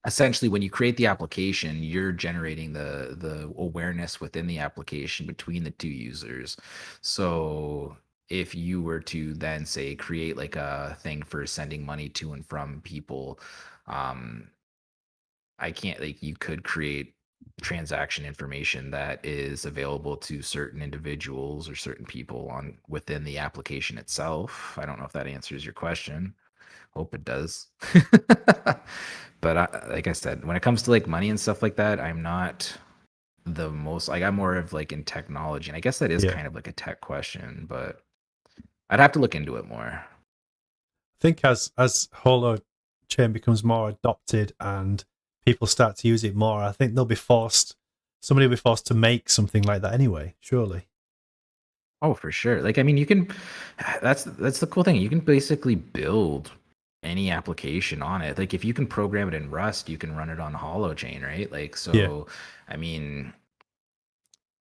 S4: essentially when you create the application, you're generating the awareness within the application between the two users. So if you were to then say create like a thing for sending money to and from people, um I can't, like, you could create transaction information that is available to certain individuals or certain people on within the application itself. I don't know if that answers your question. Hope it does. But like I said, when it comes to like money and stuff like that, I'm not the most, like, I'm more of like in technology, and I guess that is
S1: Yeah.
S4: kind of like a tech question, but I'd have to look into it more.
S1: I think as Holochain becomes more adopted and people start to use it more, I think somebody will be forced to make something like that anyway, surely.
S4: Oh, for sure. Like, I mean, you can, that's the cool thing. You can basically build any application on it. Like, if you can program it in Rust, you can run it on Holochain, right? Like, so,
S1: Yeah.
S4: I mean,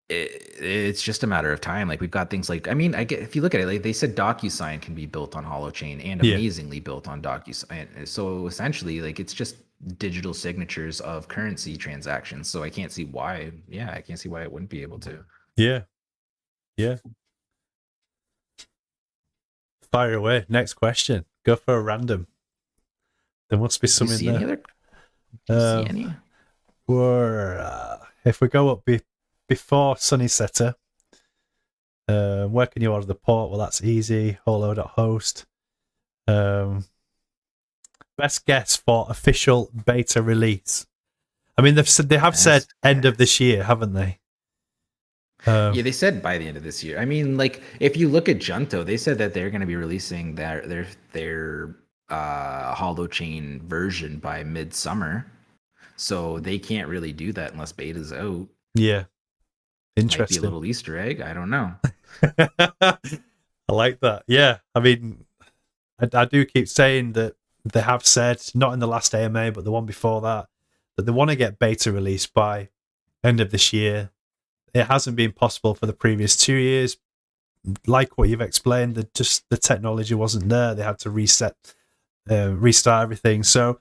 S4: it's just a matter of time. Like, we've got things like, I mean, I get, if you look at it, like they said, DocuSign can be built on Holochain and
S1: Yeah.
S4: amazingly built on DocuSign. So essentially, like, it's just digital signatures of currency transactions. So I can't see why. Yeah, I can't see why it wouldn't be able to.
S1: Yeah. Yeah. Fire away. Next question. Go for a random. There must be
S4: Do
S1: some
S4: you
S1: in
S4: see
S1: there.
S4: any other? Do you see any?
S1: If we go up before Sunny Setter, where can you order the port? Well, that's easy. Holo.host. Best guess for official beta release. I mean, they have said end of this year, haven't they?
S4: Yeah, they said by the end of this year. I mean, like, if you look at Junto, they said that they're going to be releasing their Holochain version by midsummer. So they can't really do that unless beta's out.
S1: Yeah. Interesting.
S4: Might be a little Easter egg. I don't know.
S1: I like that. Yeah. I mean, I do keep saying that they have said, not in the last AMA, but the one before that they want to get beta released by end of this year. It hasn't been possible for the previous 2 years. Like what you've explained, the technology wasn't there. They had to restart everything. So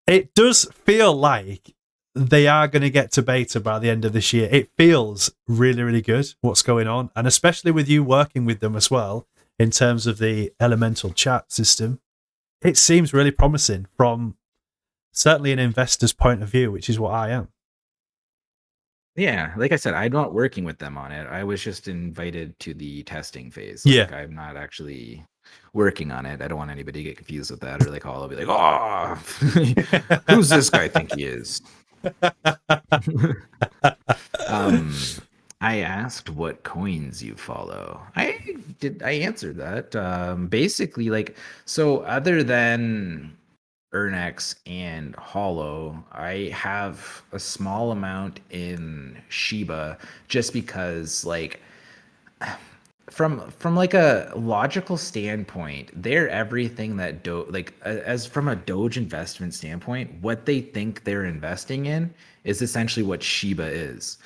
S1: it does feel like they are going to get to beta by the end of this year. It feels really, really good what's going on. And especially with you working with them as well, in terms of the elemental chat system, it seems really promising from certainly an investor's point of view, which is what I am.
S4: Yeah, like I said, I'm not working with them on it. I was just invited to the testing phase.
S1: Yeah.
S4: Like, I'm not actually working on it. I don't want anybody to get confused with that, or like all be like, oh, who's this guy think he is? I asked what coins you follow. I answered that. Basically, like, so other than Ernex and Holo, I have a small amount in Shiba just because, like, from like a logical standpoint, they're everything that as from a Doge investment standpoint, what they think they're investing in is essentially what Shiba is.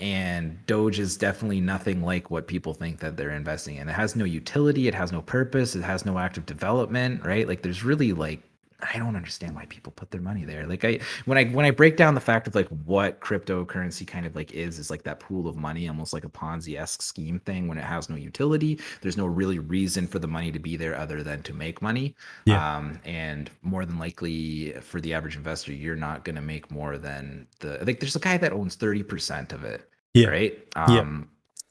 S4: And Doge is definitely nothing like what people think that they're investing in. It has no utility, it has no purpose, it has no active development, right? Like, there's really, like, I don't understand why people put their money there. Like, when I break down the fact of like what cryptocurrency kind of like is like that pool of money, almost like a Ponzi-esque scheme thing. When it has no utility, there's no really reason for the money to be there other than to make money.
S1: Yeah.
S4: And more than likely for the average investor, you're not going to make more than there's a guy that owns 30% of it,
S1: Yeah.
S4: right?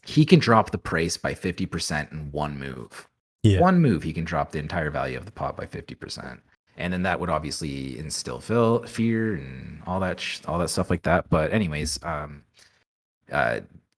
S4: He can drop the price by 50% in one move.
S1: Yeah.
S4: One move, he can drop the entire value of the pot by 50%. And then that would obviously instill fear and all that stuff like that. But anyways,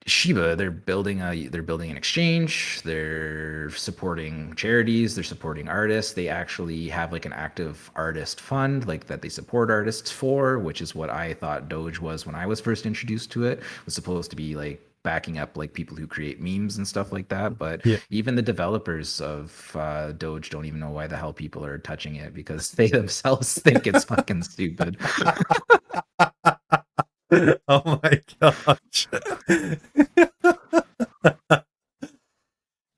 S4: Shiba, they're building an exchange. They're supporting charities. They're supporting artists. They actually have like an active artist fund, like that they support artists for, which is what I thought Doge was when I was first introduced to it. It was supposed to be like backing up like people who create memes and stuff like that. But even the developers of Doge don't even know why the hell people are touching it, because they themselves think it's fucking stupid.
S1: Oh my gosh.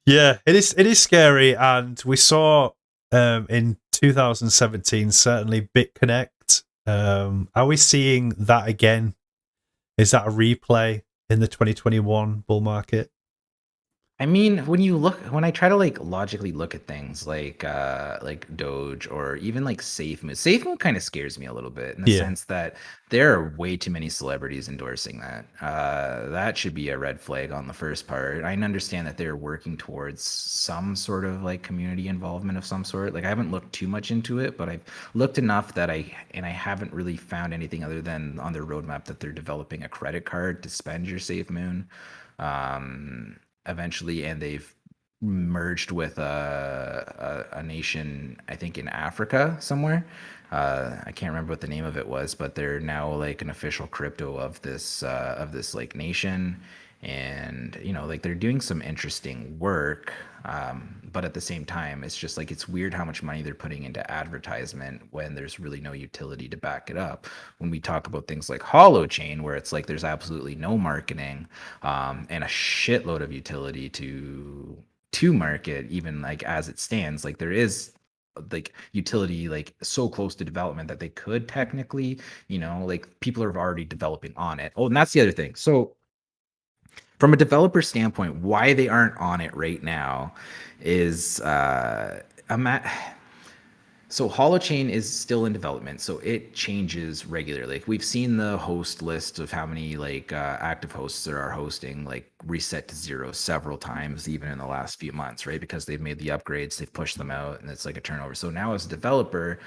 S1: Yeah, it is scary, and we saw in 2017 certainly BitConnect. Are we seeing that again? Is that a replay in the 2021 bull market?
S4: I mean, when I try to like logically look at things like Doge or even like SafeMoon, SafeMoon kind of scares me a little bit in the
S1: Yeah.
S4: sense that there are way too many celebrities endorsing that. That should be a red flag on the first part. I understand that they're working towards some sort of like community involvement of some sort. Like I haven't looked too much into it, but I've looked enough that I haven't really found anything other than on their roadmap that they're developing a credit card to spend your SafeMoon. Um, Eventually, and they've merged with a nation, I think in Africa somewhere. I can't remember what the name of it was, but they're now like an official crypto of this like nation, and like they're doing some interesting work. But at the same time, it's just like it's weird how much money they're putting into advertisement when there's really no utility to back it up. When we talk about things like Holochain, where it's like there's absolutely no marketing, and a shitload of utility to market, even like as it stands, like there is like utility like so close to development that they could technically, like people are already developing on it. Oh, and that's the other thing. So from a developer standpoint, why they aren't on it right now is I'm at so Holochain is still in development, so it changes regularly. Like we've seen the host list of how many like active hosts there are hosting like reset to zero several times, even in the last few months, right? Because they've made the upgrades, they've pushed them out, and it's like a turnover. So now as a developer,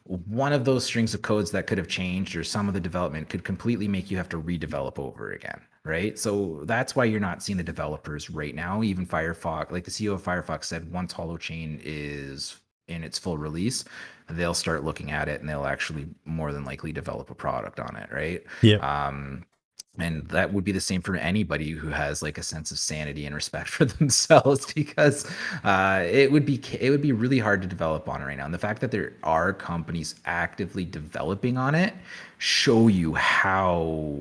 S4: one of those strings of codes that could have changed or some of the development could completely make you have to redevelop over again, right? So that's why you're not seeing the developers right now. Even Firefox, like the CEO of Firefox said, once Holochain is in its full release, they'll start looking at it and they'll actually more than likely develop a product on it, right?
S1: Yeah.
S4: And that would be the same for anybody who has like a sense of sanity and respect for themselves, because it would be really hard to develop on it right now. And the fact that there are companies actively developing on it show you how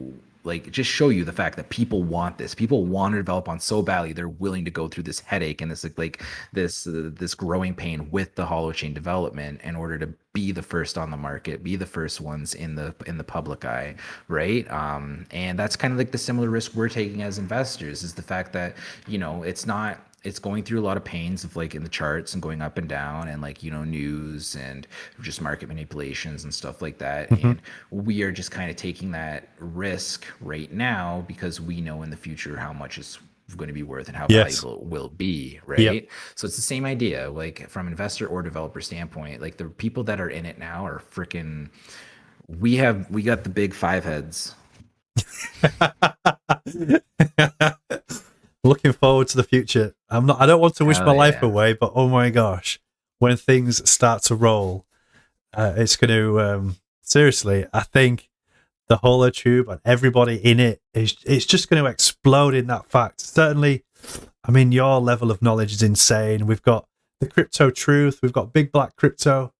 S4: just show you the fact that people want this. People want to develop on so badly, they're willing to go through this headache and this growing pain with the Holochain development in order to be the first on the market, be the first ones in the public eye, right? And that's kind of like the similar risk we're taking as investors, is the fact that it's going through a lot of pains of like in the charts and going up and down and like news and just market manipulations and stuff like that.
S1: Mm-hmm.
S4: And we are just kind of taking that risk right now because we know in the future how much is going to be worth and how valuable it will be, right?
S1: Yep.
S4: So it's the same idea, like from investor or developer standpoint. Like the people that are in it now are freaking, we got the big five heads.
S1: Looking forward to the future. I don't want to wish my life away, but oh my gosh, when things start to roll, it's going to seriously, I think the Holotube and everybody in it's just going to explode in that fact. Certainly, I mean, your level of knowledge is insane. We've got the crypto truth, we've got big black crypto.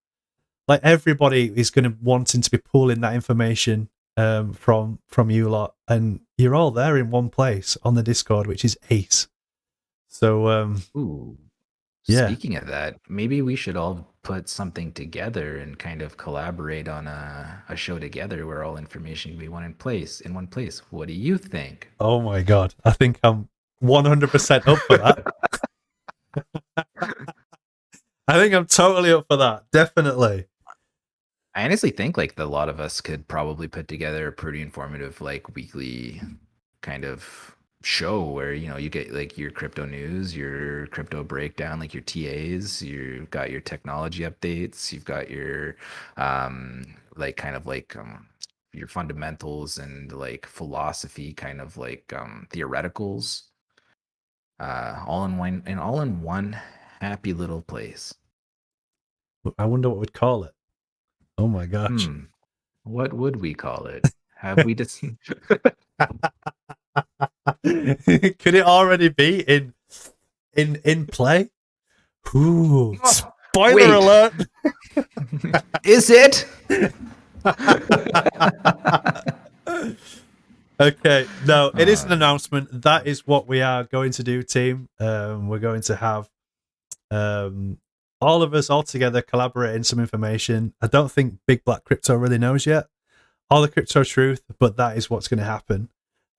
S1: Like everybody is going to wanting to be pulling that information from you lot, and you're all there in one place on the Discord, which is ace. So
S4: ooh,
S1: yeah.
S4: Speaking of that, maybe we should all put something together and kind of collaborate on a show together where all information can be in one place. What do you think?
S1: Oh my god, I think I'm 100% up for that. I think I'm totally up for that. Definitely.
S4: I honestly think like a lot of us could probably put together a pretty informative like weekly kind of show where you get like your crypto news, your crypto breakdown, like your TAs, you've got your technology updates, you've got your your fundamentals and like philosophy kind of like theoreticals, all in one happy little place.
S1: I wonder what we'd call it. Oh my gosh.
S4: What would we call it? Have we just
S1: Could it already be in play? Ooh, spoiler alert.
S4: Is it?
S1: Okay, no, it is an announcement. That is what we are going to do, team. We're going to have all of us all together collaborating some information. I don't think Big Black Crypto really knows yet all the crypto truth, but that is what's going to happen.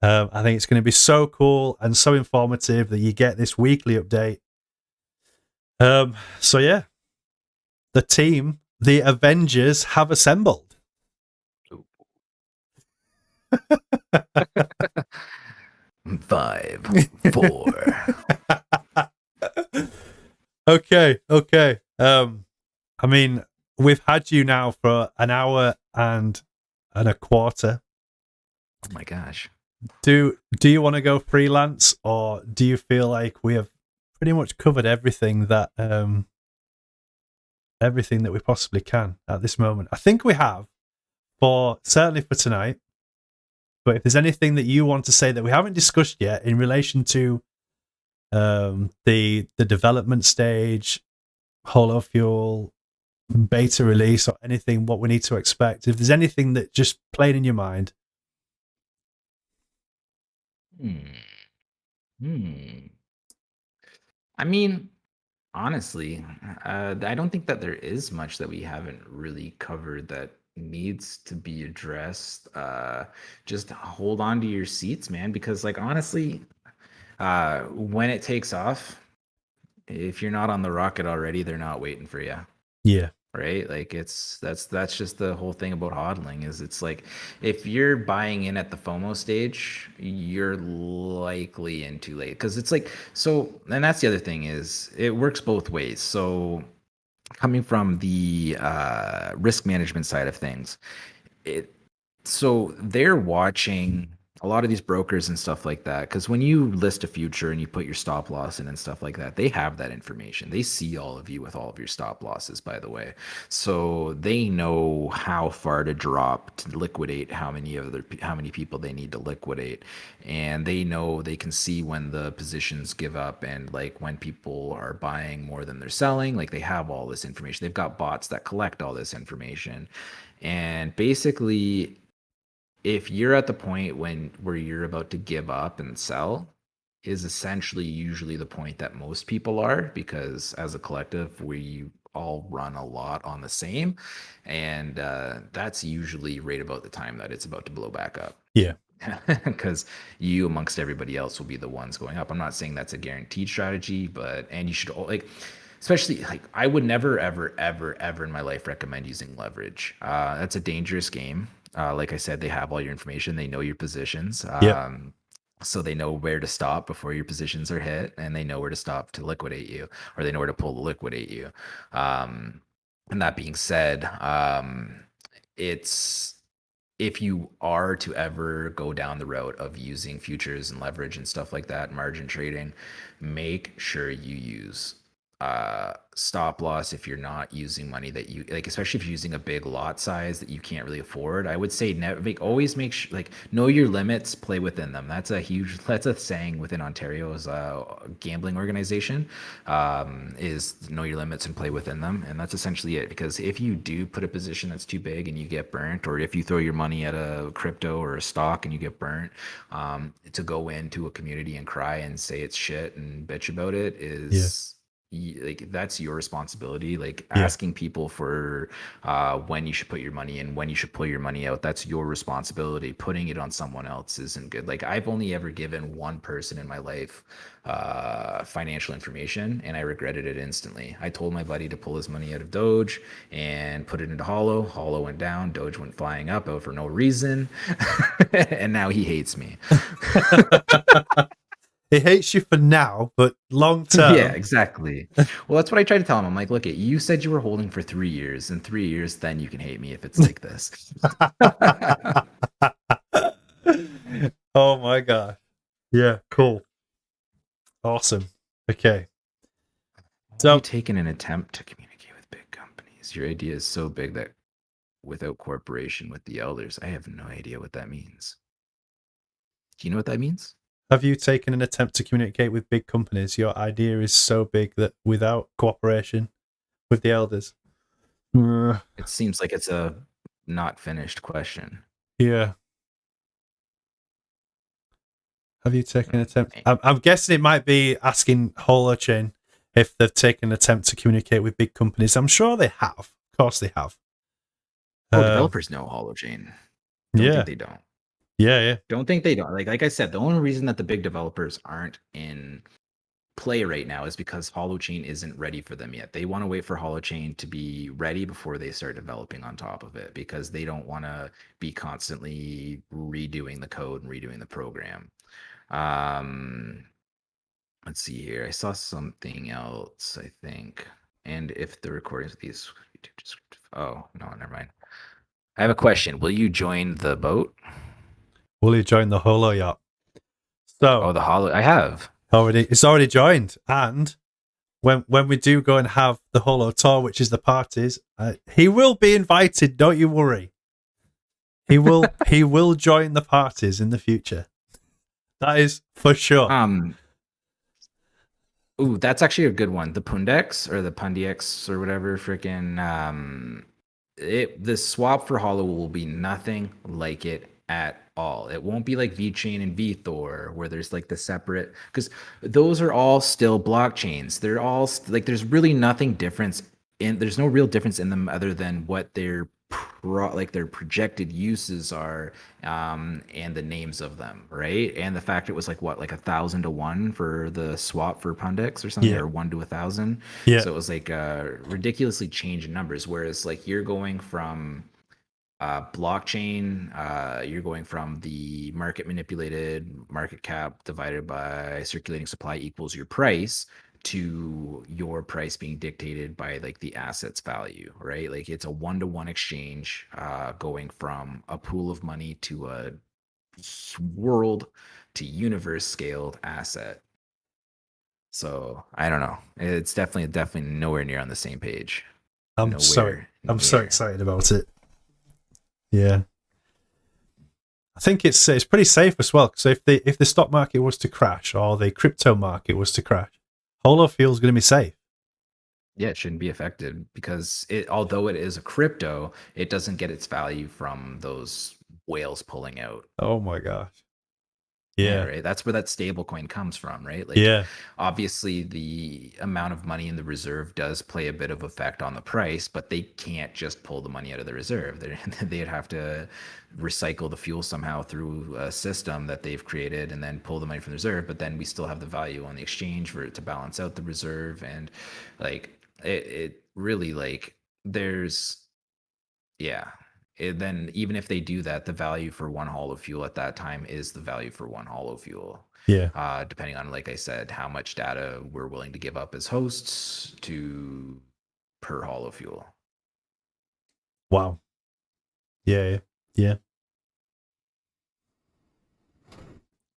S1: I think it's going to be so cool and so informative that you get this weekly update. So yeah, the team, the Avengers, have assembled.
S4: 5, 4.
S1: Okay. I mean, we've had you now for an hour and a quarter.
S4: Oh my gosh.
S1: Do you want to go freelance, or do you feel like we have pretty much covered everything that we possibly can at this moment? I think we have, certainly for tonight. But if there's anything that you want to say that we haven't discussed yet in relation to the development stage, Holofuel, beta release, or anything, what we need to expect, if there's anything that just played in your mind.
S4: I mean, honestly, I don't think that there is much that we haven't really covered that needs to be addressed. Just hold on to your seats, man, because like honestly, when it takes off, if you're not on the rocket already, they're not waiting for you.
S1: Yeah.
S4: Right, like that's just the whole thing about hodling. Is it's like if you're buying in at the FOMO stage, you're likely in too late, because it's like, so, and that's the other thing, is it works both ways. So coming from the risk management side of things, so they're watching a lot of these brokers and stuff like that, because when you list a future and you put your stop loss in and stuff like that, they have that information. They see all of you with all of your stop losses, by the way. So they know how far to drop to liquidate, how many people they need to liquidate, and they know, they can see when the positions give up and like when people are buying more than they're selling. Like they have all this information. They've got bots that collect all this information, and basically, if you're at the point where you're about to give up and sell, is essentially usually the point that most people are, because as a collective we all run a lot on the same, and that's usually right about the time that it's about to blow back up.
S1: Yeah.
S4: Because you amongst everybody else will be the ones going up. I'm not saying that's a guaranteed strategy, and you should, like, especially, like, I would never ever in my life recommend using leverage. That's a dangerous game. Like I said, they have all your information. They know your positions. So they know where to stop before your positions are hit, and they know where to stop to liquidate you, or they know where to pull to liquidate you. And that being said, it's, if you are to ever go down the route of using futures and leverage and stuff like that, margin trading, make sure you use stop loss if you're not using money that you like, especially if you're using a big lot size that you can't really afford. I would say always make sure, like, know your limits, play within them. That's a saying within Ontario's gambling organization, is know your limits and play within them. And that's essentially it, because if you do put a position that's too big and you get burnt, or if you throw your money at a crypto or a stock and you get burnt, to go into a community and cry and say it's shit and bitch about it is, like, that's your responsibility. Like, asking people for when you should put your money in, when you should pull your money out, that's your responsibility. Putting it on someone else isn't good. Like, I've only ever given one person in my life financial information, and I regretted it instantly. I told my buddy to pull his money out of Doge and put it into Holo went down, Doge went flying up out for no reason. And now he hates me.
S1: He hates you for now, but long term.
S4: Yeah, exactly. Well, that's what I tried to tell him. I'm like, look, you said you were holding for 3 years. In 3 years, then you can hate me if it's like this.
S1: Oh my god. Yeah, cool. Awesome. Okay.
S4: So, taking an attempt to communicate with big companies. Your idea is so big that without cooperation with the elders, I have no idea what that means. Do you know what that means?
S1: Have you taken an attempt to communicate with big companies? Your idea is so big that without cooperation with the elders.
S4: It seems like it's a not finished question.
S1: Yeah. Have you taken an attempt? I'm guessing it might be asking Holochain if they've taken an attempt to communicate with big companies. I'm sure they have. Of course they have.
S4: Developers know Holochain. Think they don't.
S1: Yeah.
S4: Don't think they don't. Like I said, the only reason that the big developers aren't in play right now is because Holochain isn't ready for them yet. They want to wait for Holochain to be ready before they start developing on top of it, because they don't want to be constantly redoing the code and redoing the program. Um, let's see here. I saw something else, I think. And if the recordings of these YouTube descriptive. Oh, no, never mind. I have a question. Will you join the boat?
S1: Will you join the Holo yacht? So,
S4: Oh, the Holo. I have.
S1: it's already joined. And when we do go and have the Holo tour, which is the parties, he will be invited. Don't you worry. He will join the parties in the future. That is for sure.
S4: Ooh, that's actually a good one. The Pundex or the Pundix or whatever, freaking the swap for Holo will be nothing like it at all. It won't be like VeChain and VeThor where there's like the separate, because those are all still blockchains. They're all like there's really nothing difference in there's no real difference in them other than what their their projected uses are, and the names of them, right? And the fact it was like what, like 1,000 to 1 for the swap for Pundex or something,
S1: Yeah.
S4: or 1 to 1,000.
S1: Yeah.
S4: So it was like ridiculously changed in numbers. Whereas like you're going from blockchain, you're going from the market manipulated market cap divided by circulating supply equals your price, to your price being dictated by like the asset's value, right? Like it's a 1-to-1 exchange, going from a pool of money to a world to universe scaled asset. So I don't know. It's definitely nowhere near on the same page.
S1: I'm so excited about it. Yeah. I think it's pretty safe as well, because if the stock market was to crash or the crypto market was to crash, Holofuel is going to be safe.
S4: Yeah, it shouldn't be affected because although it is a crypto, it doesn't get its value from those whales pulling out.
S1: Oh my gosh.
S4: Yeah,
S1: Yeah.
S4: right. That's where that stable coin comes from, right? Like,
S1: Yeah.
S4: obviously the amount of money in the reserve does play a bit of effect on the price, but they can't just pull the money out of the reserve. They'd have to recycle the fuel somehow through a system that they've created and then pull the money from the reserve. But then we still have the value on the exchange for it to balance out the reserve. And like, it really, like, there's, yeah. Then even if they do that, the value for one Holofuel at that time is the value for one Holofuel.
S1: Yeah.
S4: Depending on, like I said, how much data we're willing to give up as hosts to per Holofuel.
S1: Wow. Yeah. Yeah.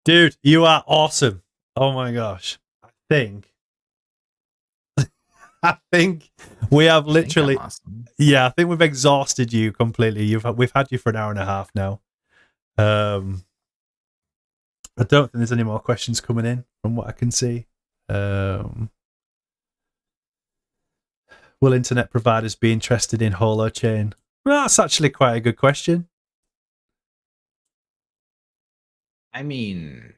S1: Dude, you are awesome. Oh my gosh. I think we have literally,
S4: Awesome.
S1: yeah, I think we've exhausted you completely. We've had you for an hour and a half now. I don't think there's any more questions coming in from what I can see. Will internet providers be interested in Holochain? Well, that's actually quite a good question.
S4: I mean,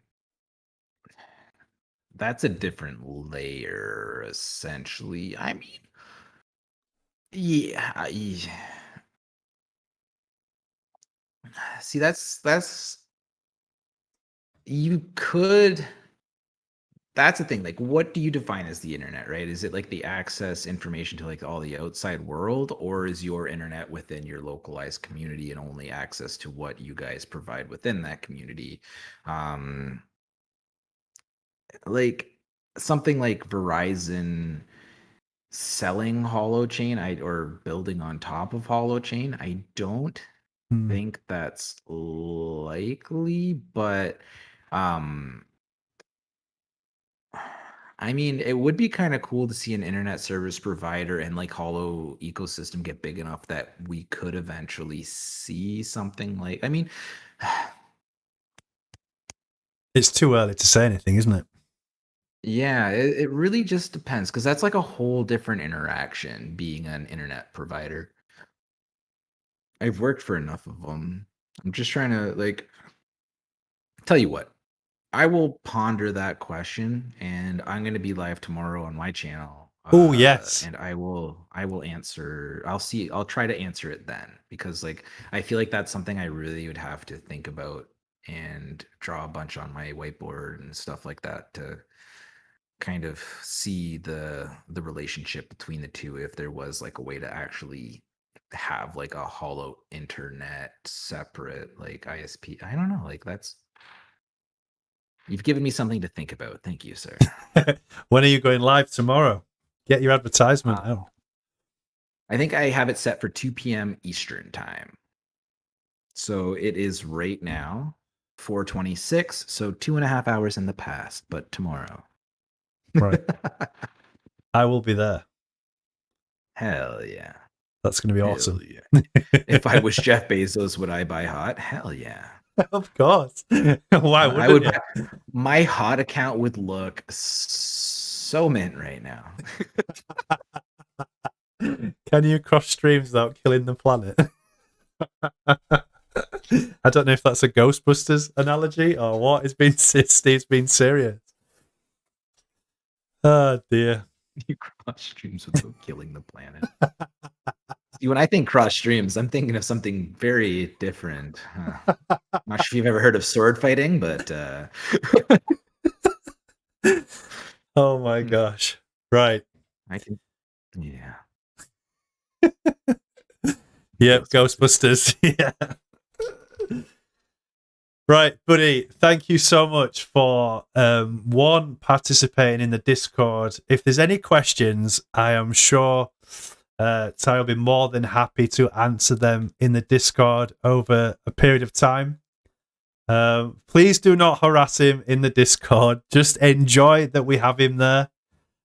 S4: that's a different layer, essentially. I mean, yeah. See, that's you could. That's the thing. Like, what do you define as the internet, right? Is it like the access information to like all the outside world, or is your internet within your localized community and only access to what you guys provide within that community? Like something like Verizon selling Holochain, or building on top of Holochain, I don't think that's likely, but I mean, it would be kind of cool to see an internet service provider and like Holo ecosystem get big enough that we could eventually see something like, I mean,
S1: It's too early to say anything, isn't it?
S4: yeah, it really just depends, because that's like a whole different interaction being an internet provider. I've worked for enough of them. I'm just trying to like tell you what. I will ponder that question, and I'm going to be live tomorrow on my channel.
S1: Oh, yes.
S4: And I will answer. I'll try to answer it then, because like I feel like that's something I really would have to think about and draw a bunch on my whiteboard and stuff like that to kind of see the relationship between the two, if there was like a way to actually have like a hollow internet separate like ISP. I don't know, like you've given me something to think about. Thank you, sir.
S1: When are you going live tomorrow? Get your advertisement out.
S4: I think I have it set for 2 p.m. Eastern time. So it is right now 4:26, so 2.5 hours in the past, but tomorrow.
S1: Right. I will be there.
S4: Hell yeah.
S1: That's going to be awesome.
S4: Yeah. If I was Jeff Bezos, would I buy hot? Hell yeah.
S1: Of course. Why wouldn't
S4: I would.
S1: you?
S4: My hot account would look so mint right now.
S1: Can you cross streams without killing the planet? I don't know if that's a Ghostbusters analogy or what. Steve's been serious. Oh dear.
S4: You cross streams without killing the planet. See, when I think cross streams, I'm thinking of something very different. Not sure if you've ever heard of sword fighting, but
S1: oh my gosh. Right.
S4: I can. Yeah.
S1: Yep, Ghostbusters. Yeah. Right, buddy. Thank you so much for participating in the Discord. If there's any questions, I am sure Ty will be more than happy to answer them in the Discord over a period of time. Please do not harass him in the Discord. Just enjoy that we have him there,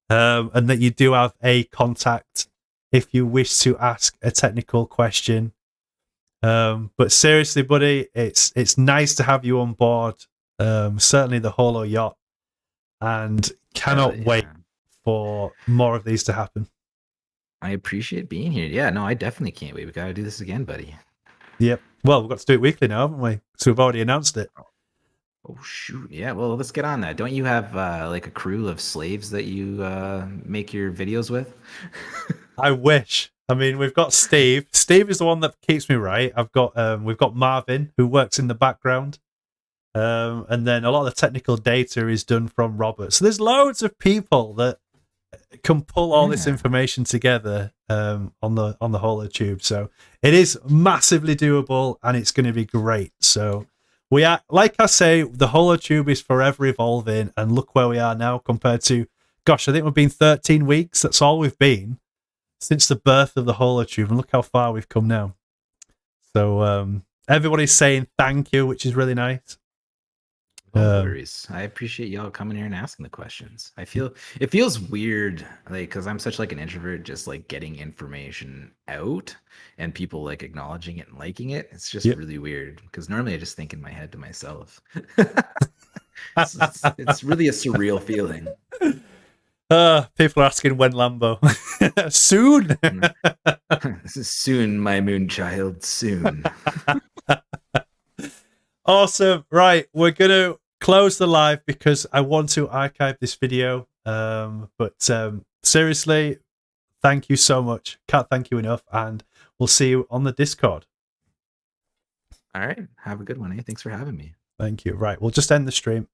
S1: and that you do have a contact if you wish to ask a technical question. But seriously, buddy, it's nice to have you on board. Certainly the Holo Yacht, and cannot wait for more of these to happen.
S4: I appreciate being here. Yeah, no, I definitely can't wait. We got to do this again, buddy.
S1: Yep. Well, we've got to do it weekly now, haven't we? So we've already announced it.
S4: Oh shoot! Yeah, well, let's get on that. Don't you have like a crew of slaves that you make your videos with?
S1: I wish. I mean, we've got Steve. Steve is the one that keeps me right. We've got Marvin, who works in the background, and then a lot of the technical data is done from Robert. So there's loads of people that can pull all this information together on the Holotube. So it is massively doable, and it's going to be great. So we are, like I say, the Holotube is forever evolving, and look where we are now compared to, gosh, I think we've been 13 weeks. That's all we've been since the birth of the Holotube, and look how far we've come now. So everybody's saying thank you, which is really nice.
S4: No worries. I appreciate y'all coming here and asking the questions. It feels weird, like, because I'm such like an introvert, just like getting information out and people like acknowledging it and liking it. It's just really weird because normally I just think in my head to myself. It's really a surreal feeling.
S1: People are asking when Lambo. Soon.
S4: Soon, my moon child. Soon.
S1: Awesome. Right, we're gonna close the live because I want to archive this video. But seriously, thank you so much. Can't thank you enough, and we'll see you on the Discord.
S4: All right. Have a good one. Thanks for having me.
S1: Thank you. Right, we'll just end the stream.